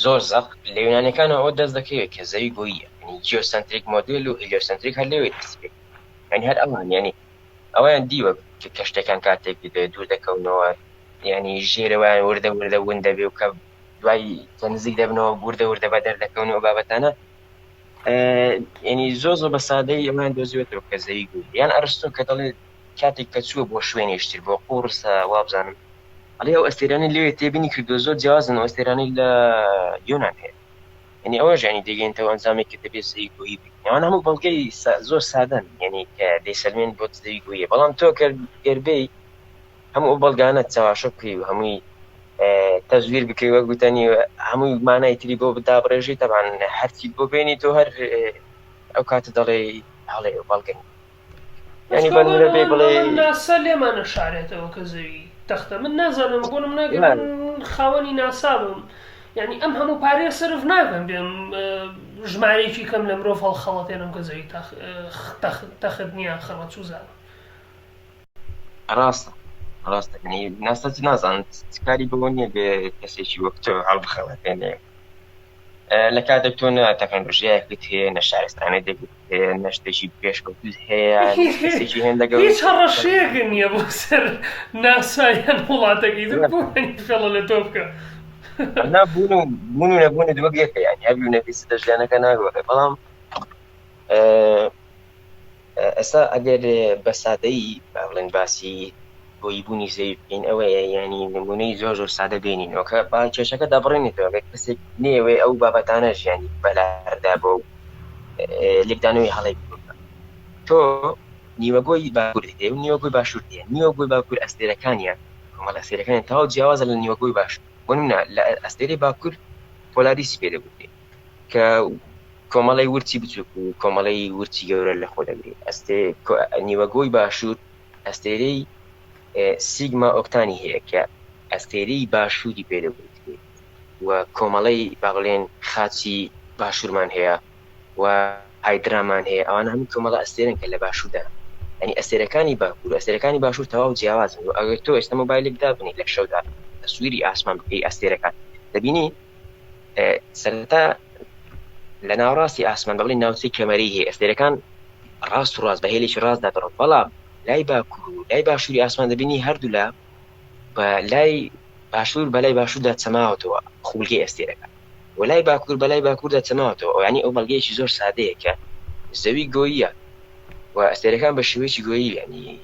زۆر زەق لە یۆنانیەکانەوە ئەوە دەست دەکەوێت کە زەوی گۆییە جیۆسنتریک مۆدل و هیلیۆسنتریک هەر لەوێ دەستێت ینی هەر ئەوان ینی ئەویان دیوە کە شتەکان کاتێک دوور دەکەونەوە ینی ژێرەوەیان وردە ون دەبێ و کە دوای کە نزیک دەبنەوە وردە بە دەردەکەونەوە بابەتانە ینی زۆر بە سادەی ئەمان دۆزیوێتەوە کە زەوی گۆیی یان ئەرستۆ کە دەڵێت کاتێک کە چووە بۆ شوێنێشتر بۆ قورسە وابزانم ئەڵێ ئەو ئەستێرانی لێ تێبینی کردو زۆر جیازن و ئەستێرانی لە یۆنان هەیە ینی ئەوە ژانی دەگەینەوە ئەنجامێکی دەبێت زەوی گۆیی بکەن هەموو بەڵگەی زۆر سادەن یعنی کە دەیسەلمێن بۆ زەوی گۆیە بەڵام تۆ گەربەی هەموو بەڵگانە چاواشە بکەی و هەمووی تەزویر بکەی وەک گوتنی هەمووی مانای تری بۆ بدابڕێژی تەبان هەرچی بۆ بینی تۆ هەر ئەو کاتە دەڵێ هەڵێ بەڵگەن ینی بەنورە بێ بڵێ ناسا لێمانە شارێتەوە کە زەوی تەختە من نازانم بۆنم ناگەن خاوەنی ناسا بم یعنی ئەم هەموو پارەیە سرف ناکەم بێم ژمارەیەکی کەم لە مرۆڤ هەڵخەڵەتێنم کە زەوی تەخت نییە خەڵەت چوزانم ڕاستە ناسا نازانم کاری بەوە نییە بێ کەسێکی وەک تۆ هەڵبخەڵەتێنێ لە کاتێک تۆ نە تەکنۆلۆژیایەکت هەیە نە شارستانەی دەگوت هەیە نە شتێکی پێشکەوتوت هەیە هێستێکی هێن لەگەڵ هیچ هەڕەشەیەکە نییە بۆ سەر ناسایان وڵاتەکەی فێڵە لە تۆ بکە بوون و نەبوونە دووەک یەکە یانی هەبی و نەبی دەژیانەکە ناگۆڕێ بەڵام ئێستا ئەگەر بە سادەیی باڵێن باسی بۆی بوونی زەوی بکەین ئەوەیە ینی نمونەی زۆر زۆر سادە بینینەوە کە با کێشەکە دەبڕێنێتەوە کەسێک نێوێ ئەو بابەتانە ژیانی بەلاردا بۆ لێکدانەوەی هەڵی تۆ نیوەگۆی باکوور دێ و نیوەگۆی باشوور دێ نیوەگۆی باکوور ئەستێرەکانیان کۆمەڵ ئەستێرەکانی تەواو جیاوازە لە نیوەگۆی باشوور بۆ نمونە لە ئەستێرەی باکوور پۆلاریسی پێ دەگوتێ کە کۆمەڵی ورچی بچووک و کۆمەڵی ورچی گەورە لە خۆ دەگرێت نیوەگۆی باشوور ئەستێرەی سیگما ئۆکتانی هەیە کە ئەستێرەی باشووری پێ دەگوتێت و کۆمەڵی باڵێن خاچی باشوورمان هەیە و هایدرامان هەیە ئەوان هەموو کۆمەڵە ئەستێرن کە لە باشووردا ینی ئەستێرەکانی باکوور ئەستێرەکانی باشوور تەواو جیاوازن و ئەگەر تۆ ئێستا مۆبایلێک دابنی لە شەودا تەسویری ئاسمان بکەی ئەستێرەکان دەبینی سەرەتا لە ناوڕاستی ئاسمان بەڵێن ناوچەی کەمەری هەیە ئەستێرەکان ڕاست و ڕاست بە هێلێکی ڕاست دادڕن بەڵام لای باکوور و لای باشووری ئاسمان دەبینی هەردوو لا بە لای باشوور بەلای باشووردا چەماوەتەوە خوڵگەی ئەستێرەکان و لای باکوور بەلای باکووردا چەماوەتەوە ینی ئەو بەڵگەیەکی زۆر سادەیە کە زەوی گۆییە و ئەستێرەکان بە شێوەیەکی گۆیی ینی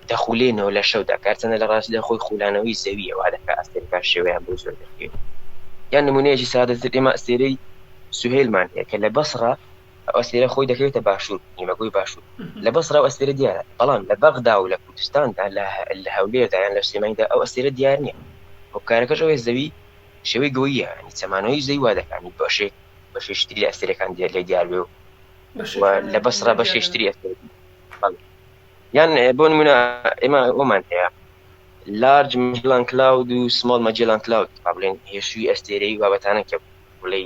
دەخولێنەوە لە شەودا کارچەنە لە ڕاستیدا خۆی خولانەوەی زەویە وا دەکات ئەستێرەکان شێوەیان بۆ زۆر دەکرێت یان نمونەیەکی سادەتر ئێمە ئەستێرەی سوهێلمان هەیە کە لە بەسڕە ئەستێرە خۆی دەکەوێتە باشوور نیمەگۆی باشوور لە بەسڕە و ئەستێرە دیارە بەڵام لە بەغدا و لە کوردستاندا لە هەولێردا یان لە سلێمانیدا ئەو ئەستێرە دیار نییە کارەکەش ئەوەیە زەوی شێوەی گۆییە ینی چەمانەوەی زەوی وا دەکانی بەشێشتری لە ئەستێرەکان لێ دیار بێ و لە بەسڕە بەشێشتری ئەستێرە یان بۆ نمونە ئێمە ئەومان هەیە لارج ماجێلان کلاود و سمۆڵ ماجێلان کلاود بڵێن هێشووی ئەستێرەی بابەتانە کە بڵێ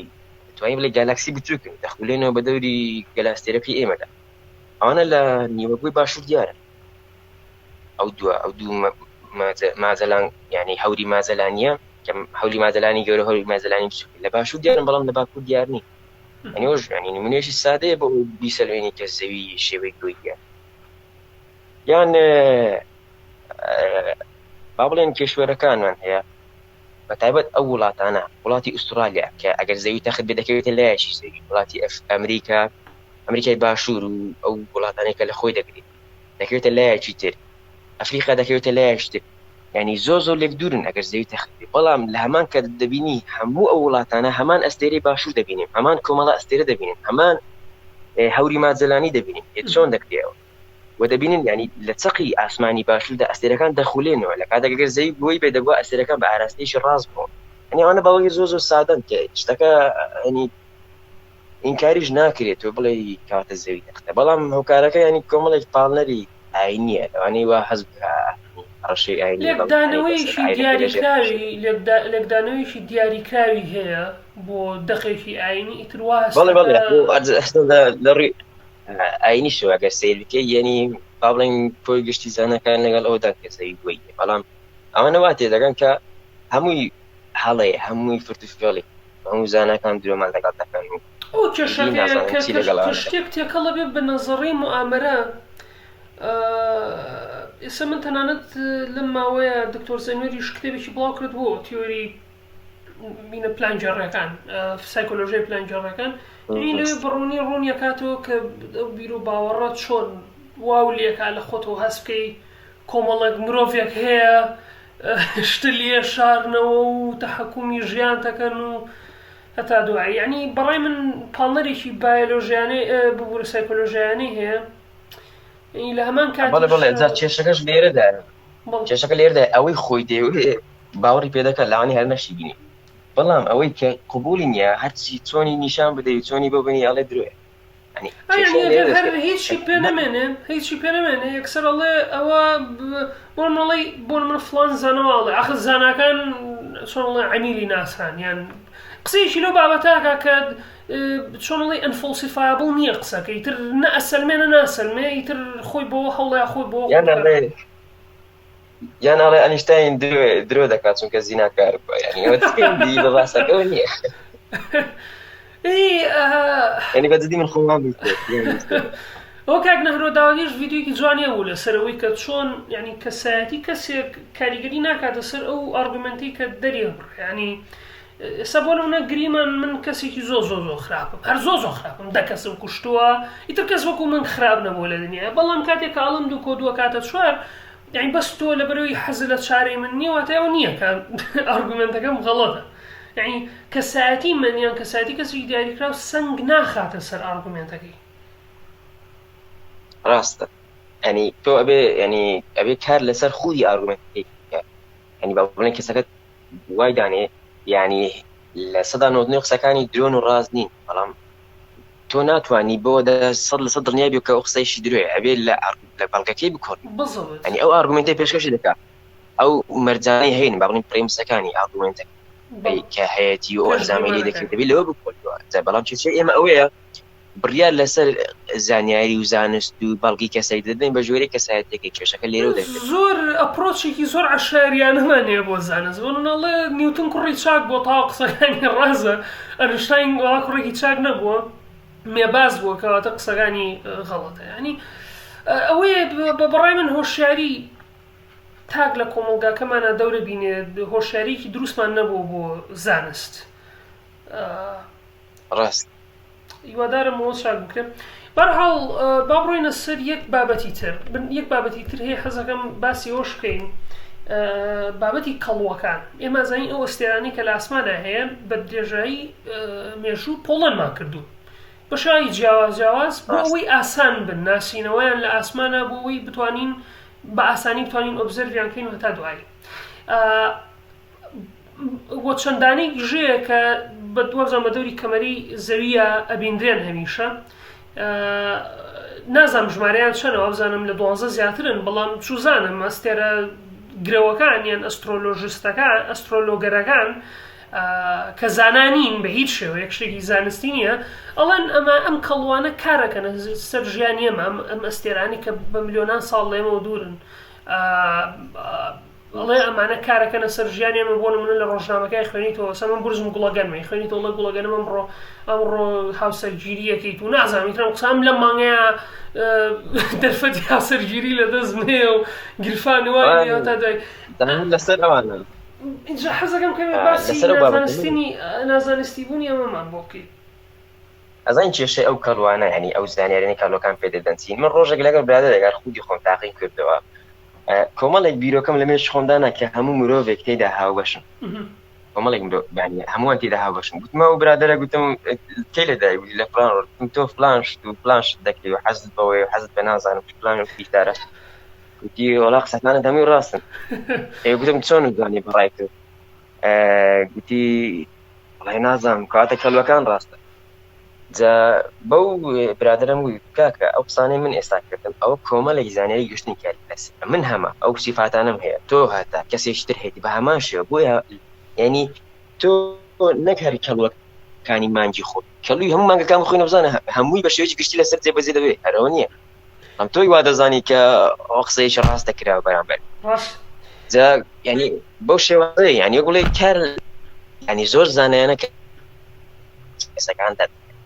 توانین بڵێ گالاکسی بچووکن دەخولێنەوە بە دەوری گەلاستێرەکەی ئێمەدا ئەوانە لە نیوەگۆی باشوور دیارە ئەو دوو مازەلان ینی هەوری مازەلانیە کە هەوری مازەلانی گەورە هەوری مازەلانی بچووک لە باشوور دیارن بەڵام لە باکوور دیار نی ئەنیۆژ ینی نمونەیەکی سادەیە بۆ بیسەلوێنی کە زەوی شێوەی گۆییە یان با بڵێن کێشوەرەکانمان هەیە بەتایبەت ئەو وڵاتانە وڵاتی ئوسترالیا کە ئەگەر زەوی تەخت بێ دەکەوێتە لایەکی زەوی وڵاتی ئەمریکای باشوور و ئەو وڵاتانەی کە لە خۆی دەگرێت دەکەوێتە لایەکی تر ئەفریقا دەکەوێتە لایەکی تر ینی زۆر لێک دوورن ئەگەر زەوی تەخت بێ بەڵام لە هەمان کە دەبینی هەموو ئەو وڵاتانە هەمان ئەستێرەی باشوور دەبینیم هەمان کۆمەڵە ئەستێرە دەبینین هەمان هەوری ماجەلانی دەبینین چۆن دەکرێەوە و دەبینن ینی لە چەقی ئاسمانی باشووردا ئەستێرەکان دەخولێنەوە لە کاتێکگەر زەوی گۆی بێ دەبووە ئەستێرەکان بە ئاراستەیەکی ڕاست بوون ینی ئەوانە باوەی زۆر سادەن کە شتەکە ینی ئینکاریش ناکرێت و بڵێ کاتە زەوی تەختە بەڵام هەوکارەکە ینی کۆمەڵێک پاڵنەری ئاینیە ئەوانەی وا حەز ڕەشەی ئاینی لێکدانەوەیشی دیاریکراوی هەیە بۆ دەقێکی ئاینی ئیتروا لە ڕێ ئاینی شوواگە سیر بکەی یعنی با بڵێن کۆی گشتی زانەکان لەگەڵ ئەودا کەسەی گوۆی بەڵام ئەوانە وا تێدەگەن کە هەمووی هەڵەیە هەمووی فرتوفێڵی هەموو زانەکان درۆمان لەگەڵ دەکەن ئەو شتێک تێکەڵە بێ بە نەزەڕی موامەرە ئێستا من تەنانەت لەم ماوەیە دکتۆر زەنوێریش کتێبێکی بڵاو کردبوو تیۆری بینە پلانجێڕەکان سایکۆلۆژیای پلانجێڕەکان لەوێ بڕوونی ڕوونیەکاتەوە کە ئەو بیر و باوەڕات چۆن واو لێکا لە خۆتەوە هەست بکەی کۆمەڵێک مرۆڤێک هەیە شتە لێ شارنەوە و تەحەکومی ژیان دەکەن و هەتا دوای یعنی بەڕای من پاڵنەرێکی بایۆلۆژیانەی ببوورە سایکۆلۆژیانەی هەیە لە هەمان بەڵێ جا کێشەکەش لێرەدا کێشەکە لێرەدا ئەوەی خۆی دێوێ باوەڕی پێ دەکات لەوانی هەر نەشی بینی بەڵام ئەوەی کە قبولی نییە هەرچی چۆنی نیشان بدەیت چۆنی بۆ بینی ئەڵێ درێ هیچی پێ نەمێنێ هیچی پێ نەمێنێ یەکسەر ئەڵێ ئەوە بۆڵی بۆ من فلان زانەوەڵێ ئاخر زانکان چۆنڵێ عەمیلی ناسان یان قسەیەکی لەو بابەتاکە کە چۆنڵی ئەنفۆسیفایبڵ نییە قسەکە ئیتر نە ئەسەلمێنە ناسەلمێ ئیتر خۆی بۆ هەوڵێ خۆی بۆ یان ئەڵێ ئەنیشتین درۆ دەکات چونکە زیناکار بووە یعنی بە ڕاستەکەەوە نییە ینی بەجددی من خۆمان ئەو کاک نەهرۆ داوادێش ڤیدیۆیەکی جوانیە بوو لەسەرەوەی کە چۆن ینی کەسایەتی کەسێک کاریگەری ناکاتە سەر ئەو ئارگومنتی کە دەریە ینی ئێستا بۆ لەونە گریمان من کەسێکی زۆ خراپم هەر زۆ خراپم دە کەسم کوشتووە ئیتر کەس وەکو من خراپ نەبوو لە دنیا بەڵام کاتێک کە ئاڵم دوو کۆ دووە کاتە چوار یعنی بەس تۆ لە بەرەوەی حەز لە چارەی من نییەواتەوە نییە کە ئارگومنتەکەم غەڵەتە یعنی کەسایەتی من یان کەسایەتی کەسێکی دیاریکراو سنگ ناخاتە سەر ئارگومنتەکەی ڕاستە ینی تۆ ئەبێ کار لەسەر خودی ئارگومنتەکەی ینی با بڵێن کەسەکەت وای دانێ یعنی لە 99 قسەکانی درۆن و ڕاست نین بەڵام تۆ ناتوانانی بۆ 100% دڵنیا بێ کە ئەو قسەیشی درۆیە ئەبێ لە بەڵگەکەی بکۆن ینی ئەو ئارگومنتەی پێشکەشی دەکات ئەو مەرجانەی هەین با بڵین پرێمسەکانی ئارگومنتەکە کە هەیەی و ئەنجامی لێ دەکرێت دەبێت لەوە بکۆنەوە بەڵام چێ ئێمە ئەوەیە بڕیار لەسەر زانیاری و زانست و بەڵگی کەسایی دەدەین بە ژێری کەسایەتێکی کێشەکە لێرە دەکرێت زۆر ئەپرۆچێکی زۆر عەشاریانەمانەیە بۆ زانست بۆنڵێ نیوتن کوڕی چاک بۆ تاوا قسەکانی ڕازە ئەنشتاین وڵا کوڕێکی چاک نەبووە مێباز بووە کەواتە قسەکانی غەڵەتە ینی ئەوەیە بەڕای من هۆشیاری تاک لە کۆمەلگاکەمانە دەورە بینێ هۆشیاریکی دروستمان نەبوو بۆ زانست ڕاست هیوادارم ئەوە چاک بکرێت بەرحاڵ با بڕۆینە سەر یەک بابەتی تر هەیە حەزەکەم باسی ئەوش بکەین بابەتی کەڵوەکان ئێمە زانین ئەو ئەستێرانی کە لە ئاسمانە هەیە بە درێژایی مێژوو پۆڵەنمان کردو بەشایی جیاواز بۆ ئەوەی ئاسان بن ناسینەوەیان لە ئاسمانە بۆ ئەوەی بتوانین بە ئاسانی بتوانین ئۆبزەرویان بکەین هەتا دوایی بۆ چەندانەی ژەیە کە بەدوازان بە دەوری کەمەری زەویە ئەبیندرێن هەمیشە نازانم ژمارەیان چەنەوە بزانم لە 12 زیاترن بەڵام چوزانم ئەستێرە گرەوەکان یان ئەسترۆلۆژستەکان ئەسترۆلۆگەرەکان کە زانانین بە هیچ شێوە یەک شتێکی زانستی نییە ئەڵەن ئەمە ئەم کەڵوانە کارەکەنە سەر ژیانی ئەم ئەستێرانی کە بە ملیۆنان ساڵ لێمەوە دوورن ئەڵێ ئەمانە کارەکەنە سەر ژیانی ئەمە بۆ منە لە ڕۆژنامەکەی خوێنیتەوە سە من برزم گوڵەگەنمەی خوێنیتەوە لە گوڵەگەنم ئەمڕۆ هاوسەرگیریەکەیت و نازانم میترم قسام لە مانگەیە دەرفەتی هاوسەرگیری لە دەستمێ و گیرفانی وایە تا دوای لەسەر ئەوانە اینجا حەزەکەم کە باسی نازانستی بوونی ئەمەمان بۆ بکەیت ئەزان کێشەی ئەو کەڵوانە ینی ئەو زانیارێنی کەڵۆکان پێدەدەنچین من ڕۆژێک لەگەڵ برادە دەگەر خودی خۆم تاقیم کردەوە کۆمەڵێک بیرۆکەم لە مێش خۆمدانە کە هەموو مرۆڤێک تێدا هاوبەشن کۆمەڵێک هەمووان تێدا هاوبەشن گوتمە و برادەرە گوتم تێ لەدای لە فلان ڕۆ تۆ فلانشت و فلانشت دەکەی و حەزت بەوەی و حەزت بە نازانم فلان و پیشدارە گوتی وەڵا قسەکانت هەمووی ڕاستن گوتم چۆن دانی بەڕای کرد گوتی وەڵای نازانم کاتە کەلوەکان ڕاستە جا بەو برادرم وی کاکە ئەو قسانەی من ئێستا کردم ئەوە کۆمەڵێک زانیاری گشتنی کاری لەس من هەمە ئەو سیفاتانم هەیە تۆ هاتا کەسێکتر هەیەی بە هەمان شێوە بۆیە ینی تۆ نەکاری کەلوەکانی مانگی خۆت کەلووی هەموو مانگەکان خۆی نەبزانە هەمووی بە شێوەیەکی گشتی لەسەر جێبەجێ دەبێت هەرەوە نییە ئەم تۆی وا دەزانی کە ئەو قسەیەکی ڕاست دەکراوە بەرامبەر جا ینی بەو شێوەیە ینی گوڵێ کار ینی زۆر زانایانە کەسەکان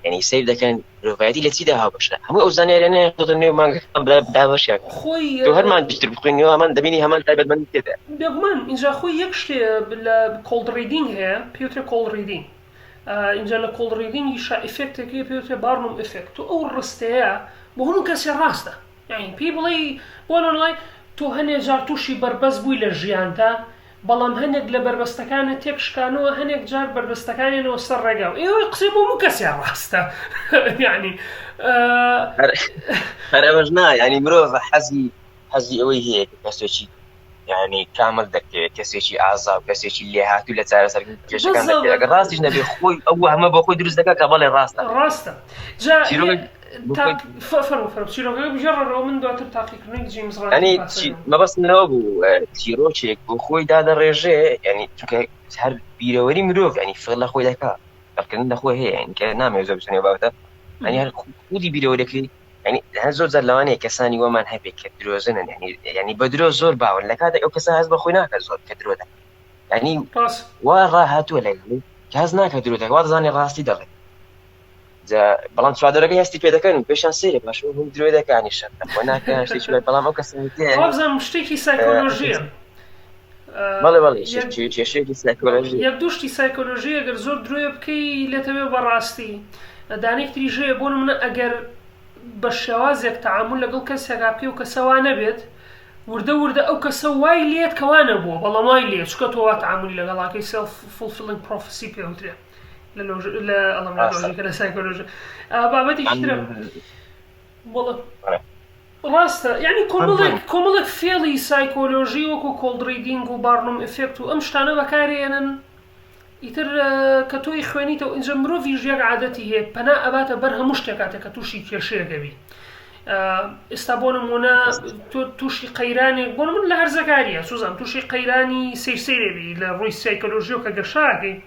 ینی سیر دەکەن ڕۆڤایەتی لە چیدا هاوبەشە هەموو ئەو زانیاریانە نێو مانگەکان دابەشیان خۆی تۆ هەرمان بیشتر بخوێنیەوە هەمان دەبینی هەمان تایبەتمەندی تێدا بێگومان اینجا خۆی یەک شتێ لە کۆڵد ریدینگ هەیە پێوترێ کۆڵد ریدینگ اینجا لە کۆڵد ریدینگی ئیفێکتێکی پێوترێ بارنوم ئیفێکت و ئەو ڕستەیە بۆ هەموو کەسێ ڕاستە یعنی پێی بڵێ بۆ نڵی تۆ هەنێک جار تووشی بربەست بووی لە ژیانتا بەڵام هەنێک لە بربەستەکانت تێکشکانەوە هەنێک جار بربەستەکانێنەوە سەر ڕێگاو ئێوە قسەی بۆ کەسیان ڕاستە یعنی هەرەوەش نا ینی مرۆڤ حەزی ئەوەی هەیە کەسێکی یعنی کامل دەکەوێت کەسێکی ئازا و کەسێکی لێهاتوو لە چارەسەر کێشەکان دەکەوێت ئەگەر ڕاستیش نەبێ خۆی ئەو هەمە بۆ خۆی دروست دەکات کە بەڵێ ڕاستە من دواتر تاقیکردنی جیمز ینی مەبەستنەوە بوو چیرۆکێک بۆ خۆی دادەڕێژێ ینی چونکە هەر بیرەوەری مرۆڤ ینی فڵ لە خۆی دەکات فەرکردن لە خۆی هەیە ینی کە نامەوێت زۆر بچێنێ بابەتە ینی هەر خودی بیرەوەریەکەی ینی زۆر جار لەوانەیە کەسانی وەمان هەبێت کە درۆزنن ینی بە درۆ زۆر باون لە کاتێک ئەو کەسە هەست بە خۆی ناکات زۆر کە درۆ دەکات ینی وا ڕاهاتووە لەگەڵی کە هەست ناکات درۆ دەکات وا دەزانێت ڕاستی دەڵێت بەڵام چوادەرەکەی هەستی پێ دەکەن و پێشان سێ باش درۆی دەکانی شەر خۆ ناکەن شتێکی بەڵام ئەو کەسم شتێکی سایکۆلۆژیە بەڵێ کێشەیەکی سایکۆلۆژی یەک دووشتی سایکۆلۆژی ئەگەر زۆر درۆیە بکەی لێتەوێ بەڕاستی دانێکتری ژەیە بۆ منە ئەگەر بە شێوازێک تەعامل لەگەڵ کەسێکا بکەی و کەسەوا نەبێت وردە ئەو کەسە وای لێت کەوانە بووە بەڵام وای لێت چکە تۆ وا تەعاملی لەگەڵاکەی سێلف فولفیلینگ پرۆفسی پێوترێ لە سایکۆلۆژی بابەتی ترە ڕاستە یعنی کۆمەڵێک فێڵی سایکۆلۆژی وەکو کۆڵدڕیدینگ و بارنۆم ئفێکت و ئەم شتانە بەکارێنن ئیتر کە تۆی خوێنیتەوە ئینجا مرۆڤی ژێک عادەتی هەیە پەنا ئەباتە بەر هەموو شتێکاتە کە تووشی کێشەیەکەبی ئێستا بۆ نمونە تووشی قەیرانێک بۆ من لە هەرزەکاریە سوزان تووشی قەیرانی سەیرسەیرێبی لە ڕووی سایکۆلۆژیۆ کە گەشاکەی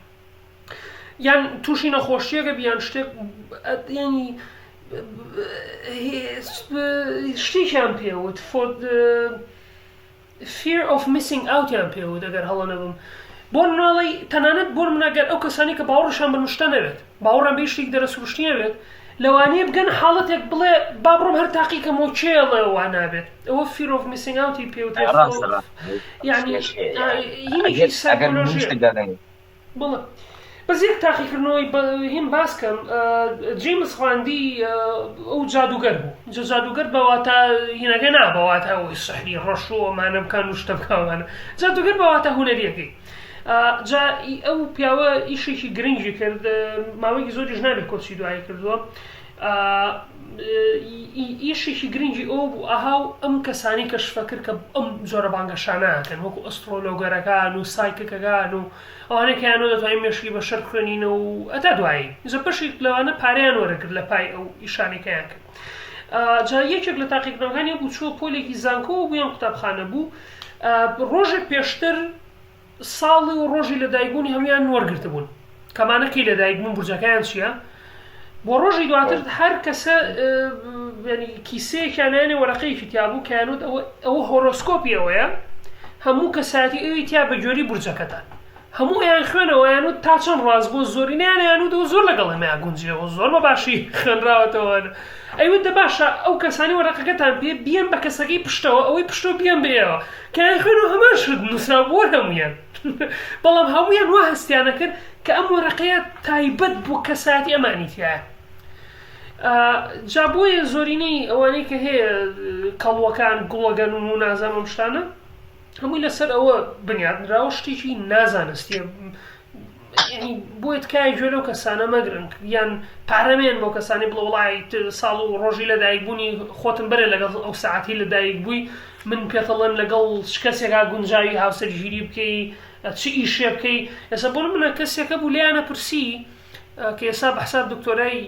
یان تووشی نەخۆشیەکە بیان شتێک ینی شتێکیان پێوت fear of missing out یان پێوت ئەگەر هەڵە نەبم بۆ مناڵی تەنانەت بۆ منەگەر ئەو کەسانی کە باوەڕشان بنوشتە نەبێت باوەڕان بێ شتێک دەرەسروشتی نەبێت لەوانەیە بگەن حاڵەتێک بڵێ با بڕۆم هەر تاقیکەم و چێڵەوە نابێت ئەوە fear of missing out پێوت یعنی هینێکی سایکۆلۆژیە بڵێ بەس یەک تاقیکردنەوەی هین باسکەم جیمز ڕاندی ئەو جادوگەر بوو جادوگەر بەواتە هینەکە نابەواتە ئەوی سەحری ڕەشوەمانە بکەن و شتە بکەوانە جادوگەر بەواتە هونەریەکەی جا ئەو پیاوە ئیشێکی گرنگی کرد ماوەیەکی زۆریش نابێت کۆچی دوایی کردووە ئیشێکی گرنگی ئەو بوو ئاهاو ئەم کەسانی کەشفە کرد کە ئەم جۆرە بانگەشانەکەن وەکو ئەسترۆلۆگەرەکان و سایکەکەکان و ئەوانەکەیانەوە دەتوانین مێشکی بەشەر خوێنینە و ئەتا دوایی زە پشێک لەوانە پارەیان وەرەگرت لە پای ئەو ئیشانێکیان کرد جا یەکێک لە تاقیکردنەکانی بوو چوە پۆلێکی زانکۆ بوو یان قوتابخانە بوو ڕۆژێک پێشتر ساڵی و ڕۆژی لەدایکبوونی هەمویان وەرگرتە بوون کەمانەکەی لەدایکبوون بورجەکەیان چییە بۆ ڕۆژی دواتر هەر کەسە کیسەیەکیانیانێ وەرەقەیەکی تیابوو کەیانوت ئەوە هۆرۆسکۆپیەوەیە هەموو کەساتی ئەوی تیا بە گوێری بورجەکەتان هەموو ئەیان خوێنەوە یانوت تا چەند ڕاست بۆ زۆرینیانیانوت زۆر لەگەڵ ئەمەیان گونجیەوە زۆر بە باشی خوێنراوەتەوە ئەیوتە باشە ئەو کەسانی وەرەقەکەتان پێ بیان بە کەسەکەی پشتەوە ئەوەی پشتۆ بیان بێەوە کەیان خوێنەوە هەمان شت نووسرا بۆ هەمویان بەڵام هەمویان وا هەستیانە کرد کە ئەم وەرەقەیە تایبەت بۆ کەساتی ئەمانی تایە جا بۆیە زۆرینەی ئەوانەی کە هەیە کەڵوەکان گوڵەگەن و نازانم ئەم شتانە هەمووی لەسەر ئەوە بنیادنراوە شتێکی نازانستیە بۆیە تکای گوێ لەو کەسانە مەگرن یان پارەمێن بۆ کەسانی بڵە وڵای ساڵ و ڕۆژی لەدایکبوونی خۆتم بەرێ لەگەڵ ئەو ساعتی لەدایک بووی من پێتەڵێن لەگەڵ کەسێکا گونجاوی هاوسەرگیری بکەی چ ئیشێ بکەی ئێستا بۆ منە کەسێکە بوو لیانە پرسی کە ئێستا بەحساب دکتۆرای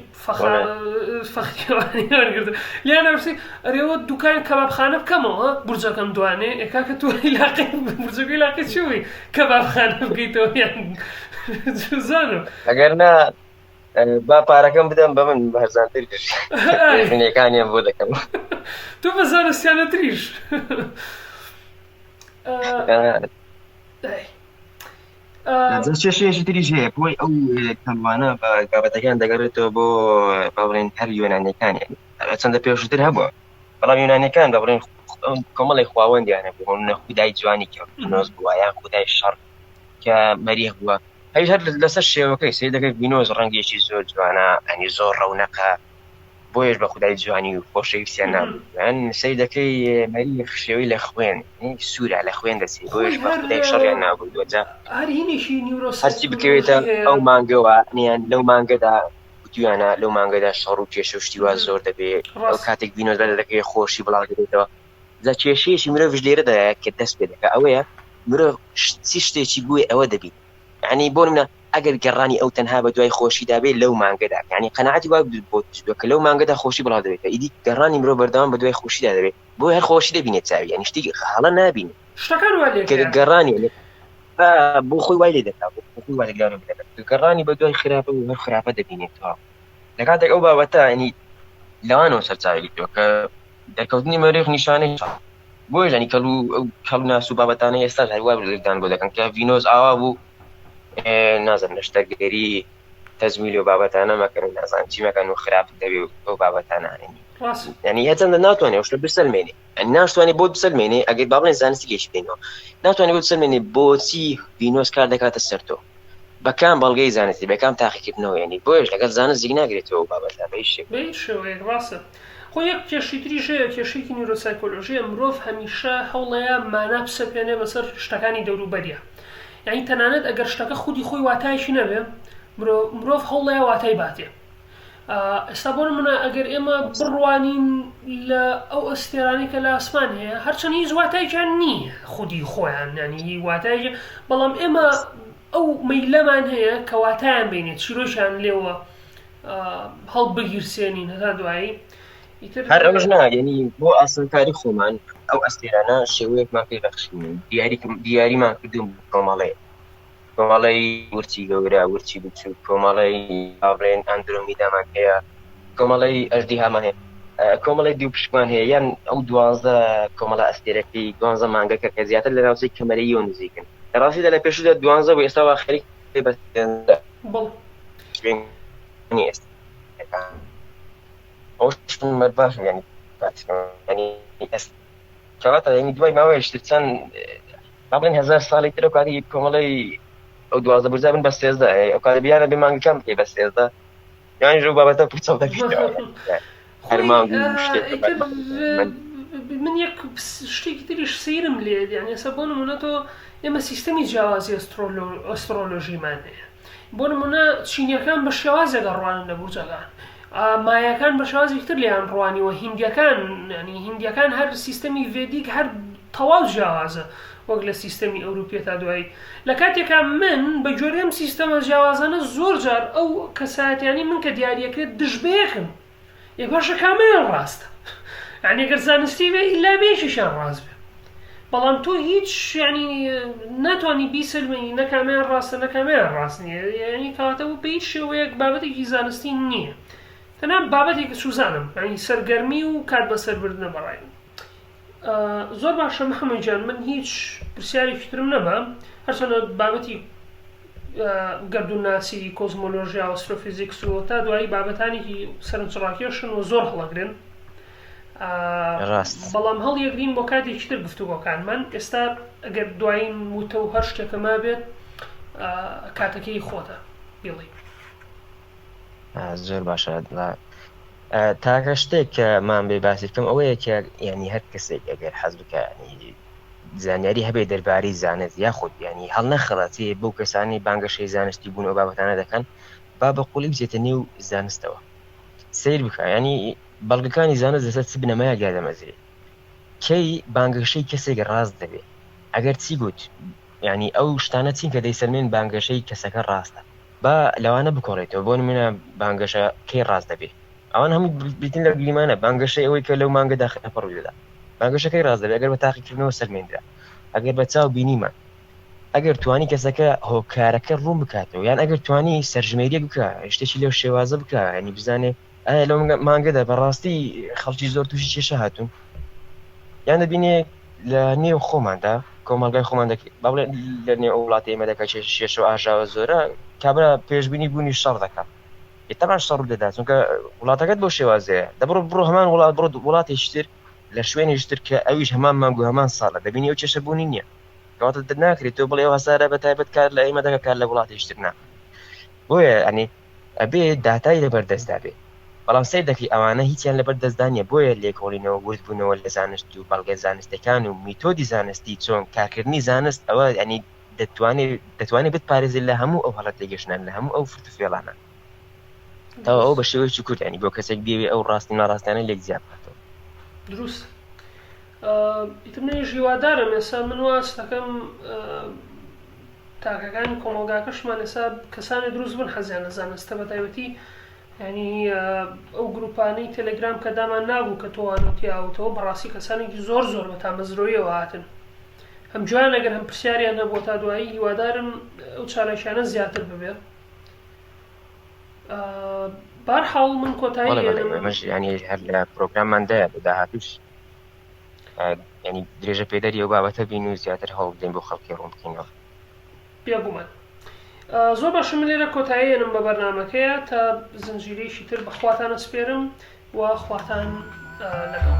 فەخریەوانی وەرگرتە لیانە پرسی ئەرێوە دوکان کەبابخانە بکەمەوە بورجەکەم دوانێ ئێکاکە تۆ عیلاقی بورجەکەی عیلاقی چوی کەبابخانە بکەیتەوە یان زانم ئەگەر نا با پارەکەم بدەم بە من بەهەرزانتر ژنێکانیان بۆ دەکەم تۆ بە زانستیانە تریش چێشەیەکی تریش هەیە بۆی ئەو کەموانە بە بابەتەکان دەگەڕێتەوە بۆ باڵێن هەر یۆنانیەکانی چەندە پێشتر هەبووە بەڵام یۆنانیەکان بەڵێن کۆمەڵی خواوەندیانە بوو خودای جوانی کەنۆز بووە یان خودای شەڕ کە مەریخ بووە هەر لەسەر شێوەکەی سێ دەکەی بینۆز ڕەنگێکی زۆر جوانە ئەنی زۆر ڕەونەقە بۆیش بە خودای جوانی و خۆشەویستیان نابوو یان سەی دەکەی مەری خشێوی لە خوێن سوورە لە خوێن دەچێت بۆیش بە خودای شەڕیان نابوو دوجا هەرهینێکی نیورۆسایکۆلۆژی هەرچی بکەوێتە ئەو مانگەوە نیان لەو مانگەدا گوتیانە لەو مانگەدا شەڕ و کێشە و شتیوا زۆر دەبێت ئەو کاتێک بینۆز دەکەی خۆشی بڵاو دەبێتەوە جا کێشەیەکی مرۆڤش لێرەدایە کە دەست پێ دەکات ئەوەیە مرۆڤ چی شتێکی بووی ئەوە دەبیت یعنی بۆ منە ئەگەر گەڕانی ئەو تەنها بە دوای خۆشیدا بێت لەو مانگەدا یعنی قەناعەتی وا بۆ کە لەو مانگەدا خۆشی بڵاو دەبێت ئیدی گەڕانی مرۆڤ بەردەوام بە دوای خۆشیدا دەبێت بۆ هەر خۆشی دەبینێت چاوی یعنی شتێکی هەڵە نابینێت شتەکان وا لێ کە گەڕانی بۆ خۆی وای لێ دەکات بۆ خۆی وای لەگەڵ بدەکات گەڕانی بە دوای خراپە و هەر خراپە دەبینێتەوە لە کاتێک ئەو بابەتە ینی لەوانەوە سەرچاوی تۆ کە دەرکەوتنی مەریخ نیشانەی بۆی ژانی کەڵ ناس و بابەتانە ئێستا هەروە لەدان بۆ دەکەن کە ڤینۆز ئاوا بوو نازانم شتەگەری تەزمیل و بابەتانە مەکەن و نازان چی مەکەن و خراپ دەبێت ئەو بابەتانە ینی هەچەندە ناتوانێت شتە بسەلمێنێ ناشتوانێت بۆ بسەلمێنێ ئەگەر با بڵێن زانستی گەشت بێنەوە ناتوانێت بۆ بسەلمێنێ بۆچی ڤینۆز کار دەکاتە سەر تۆ بەکام بەڵگەی زانستی بەکام تاقیکردنەوە ینی بۆیش لەگەڵ زانست زیگ ناگرێتەوە بابەتە بەی شێوەیەک ڕاستە خۆ یەک کێشی تریژەیە کێشێکی نیورۆسایکۆلۆژیە مرۆڤ هەمیشە هەوڵەیە مانا بسەپێنێ بەسەر شتەکانی دەوروبەریە یعنی تەنانەت ئەگەر شتەکە خودی خۆی واتایشی نەبێ مرۆڤ هەوڵەیە واتای باتێ ئێستا بۆ منە ئەگەر ئێمە بڕوانین لە ئەو ئەستێرانی کە لە ئاسمان هەیە هەرچەند هیچ واتایجان نییە خودی خۆیان ینی واتای بەڵام ئێمە ئەو مەیلەمان هەیە کە واتایان بینێت چیرۆژیان لێوە هەڵ بگیرسێنین هەتا دوایی هەر ئەوش ناگەنی بۆ ئاسانکاری خۆمان ئەو ئەستێرانە شێوەیەکمان پێ بەخشین دیاریمان کردوم کۆمەڵی ورچی گەورە ورچی بچوو کۆمەڵی ئابرێن ئەندرۆمیدامان هەیە کۆمەڵی ئەژدیهامان هەیە کۆمەڵی دوو پشکمان هەیە یان ئەو 12 کۆمەڵە ئەستێرەکەی 12 مانگەکە کە زیاتر لە ناوچەی کەمەرەیی و نزیکن ڕاستیدا لە پێشودا 12 بۆ ئێستا وا خەریک پێ بەستێندا ئەوشمە باشم ینی کەواتە ینی دوای ماوەیەشتر چەند با بڵێن 1000 ساڵی تر ئەو کاتی کۆمەڵی ئەو 12 بورجا بن بە 13 ئەو کاتە بیانە بێ مانگەکان بکەی بە 13 یانی ژەو بابەتە پوچەڵ دەبێتەوە هەر مانگ و شتێک من یەک شتێکی تریش سەیرم لێ یعنی ئێستا بۆ نمونە تۆ ئێمە سیستەمی جیاوازی ئەسترۆلۆژیمان هەیە بۆ نمونە چینیەکان بە شێوازێک ڕوانن لە بورجەکان مایەکان بە شێوازێکتر لێیان ڕوانیوە هیندیەکان هەر سیستەمی ڤێدیک هەر تەواو جیاوازە وەک لە سیستەمی ئەوروپیە تا دوایی لە کاتێکا من بە جۆرێم سیستەمە جیاوازانە زۆر جار ئەو کەساتیانی من کە دیاریەکرێت دژبەیەکم یەک باشە کامەیان ڕاستە یعنی ئەگەر زانستی بێ ئیلا بێشیشان ڕاست بێ بەڵام تۆ هیچ ینی ناتوانانی بیسلمەنی نەکامیان ڕاستە نەکامیان ڕاست نییە یعنی کاتەوە بە هیچ شێوەیەک بابەتێکی زانستی نییە تەنها بابەتێکە سوزانم ینی سەرگەرمی و کات بەسەربردنە بەڕای زۆر باشە محەممەد جان من هیچ پرسیارێکی ترم نەما هەرچەندە بابەتی گەردووناسی کۆزمۆلۆژیا و ئەسترۆفیزیکس و تا دوایی بابەتانێکی سەرنجڕاکێشن و زۆر هەڵەگرن بەڵام هەڵیەگرین بۆ کاتێکی تر گفتوگۆکانمان ئێستا ئەگەر دوایین وتە و هەر شتێکەما بێت کاتەکەی خۆتە بڵێ زۆر باشە تاکە شتێک کە مان بێ باسی بکەم ئەوەیە کە ینی هەر کەسێک ئەگەر حەز بکە زانیاری هەبێ دەربارەی زانست یاخود ینی هەڵ نەخەڵەتی بەو کەسانی بانگەشەی زانستی بوون ئەو بابەتانە دەکەن با بە قوڵی بچێتە نێو زانستەوە سیر بکە ینی بەڵگەکانی زانست لەسەر چ بنەمایە گادەمەزرێ کەی بانگەشەی کەسێک ڕاست دەبێت ئەگەر چی گوت ینی ئەو شتانە چین کە دەیسەلمێن بانگەشەی کەسەکە ڕاستە با لەوانە بکۆڕێتەوە بۆ نمونە بانگەشە کەی ڕاست دەبێت ئەوان هەموو بریتین لە گلیمانە بانگەشەی ئەوەی کە لەو مانگەدا خەپەڕوویدا بانگەشەکەی ڕاست دەبێت ئەگەر بە تاقیکردنەوە سەلمێنرا ئەگەر بە چاو بینیمە ئەگەر توانی کەسەکە هۆکارەکە ڕوون بکاتەوە یان ئەگەر توانی سەرژمێریە بکە شتێکی لەو شێوازە بکە ینی بزانێ ئایا لەو مانگەدا بەڕاستی خەڵکی زۆر تووشی کێشە هاتوون یان دەبینێ لە نێو خۆماندا کۆمەڵگای خۆمان دەکەیت با بڵێن لە نێو وڵاتی ئێمە دەکات شێشە و ئاژاوە زۆرە کابرا پێشبینی بوونی شەڕ دەکات ئێتەمان شەڕ دەدات چونکە وڵاتەکەت بۆ شێوازەیە بڕۆ هەمان وڵات بڕۆ وڵاتێکتر لە شوێنێشتر کە ئەویش هەمان مانگ و هەمان ساڵە دەبینی ئەو کێشە بوونی نییە کەواتە ناکرێت تۆ بڵێ هەسارە بە تایبەت کار لە ئێمە دەکە کار لە وڵاتێشتر نا بۆیە ئەنی ئەبێ داتای لەبەردەستدا بێ بەڵام سیر دەکەی ئەوانە هیچیان لەبەر دەستدانە بۆیە لێکۆڵینەوە ورتبوونەوە لە زانست و بەڵگە زانستەکان و میتۆدی زانستی چۆن کارکردنی زانست ئەوە ینی دەتوانێت بتپارێزێت لە هەموو ئەو هەڵەت تێگەشتن لە هەموو ئەو فرتوفێڵانە تاوا ئەو بە شێوەیەکی کورد ینی بۆ کەسێک بێوێ ئەو ڕاستی ناڕاستیانە لێک زیاد بکاتەوە. دروست. ئیتر منیش هیوادارم ئێستا من واز دەکەم تاکەکانی کۆمەلگاکەشمان ئێستا کەسانی دروست بن حەزیان لە زانستە بەتایبەتی ینی ئەو گروپانەی تەلەگرام کە دامان نابوو کە تۆوانوتیاوتەوە بەڕاستی کەسانێکی زۆر زۆر بە تامەزرۆیەوە هاتن هەم جوان ئەگەر هەم پرسیاریان هەبووە تا دوایی هیوادارم ئەو چالێکیانە زیاتر ببێ. بەرحاڵ من کۆتایی ینی هەر لە پرۆگرامماندایە بە داهاتوش ینی درێژە پێدەری ئەو بابەتە بین و زیاتر هەڵ بدەین بۆ خەڵکی ڕوون بکەینەوە. بێگومان زۆر باشە من لێرە کۆتاییێنم بە بەرنامەکەیە تا زنجیرەیەکی تر بەخواتانە سپێرم و خواتان لەگەڵ.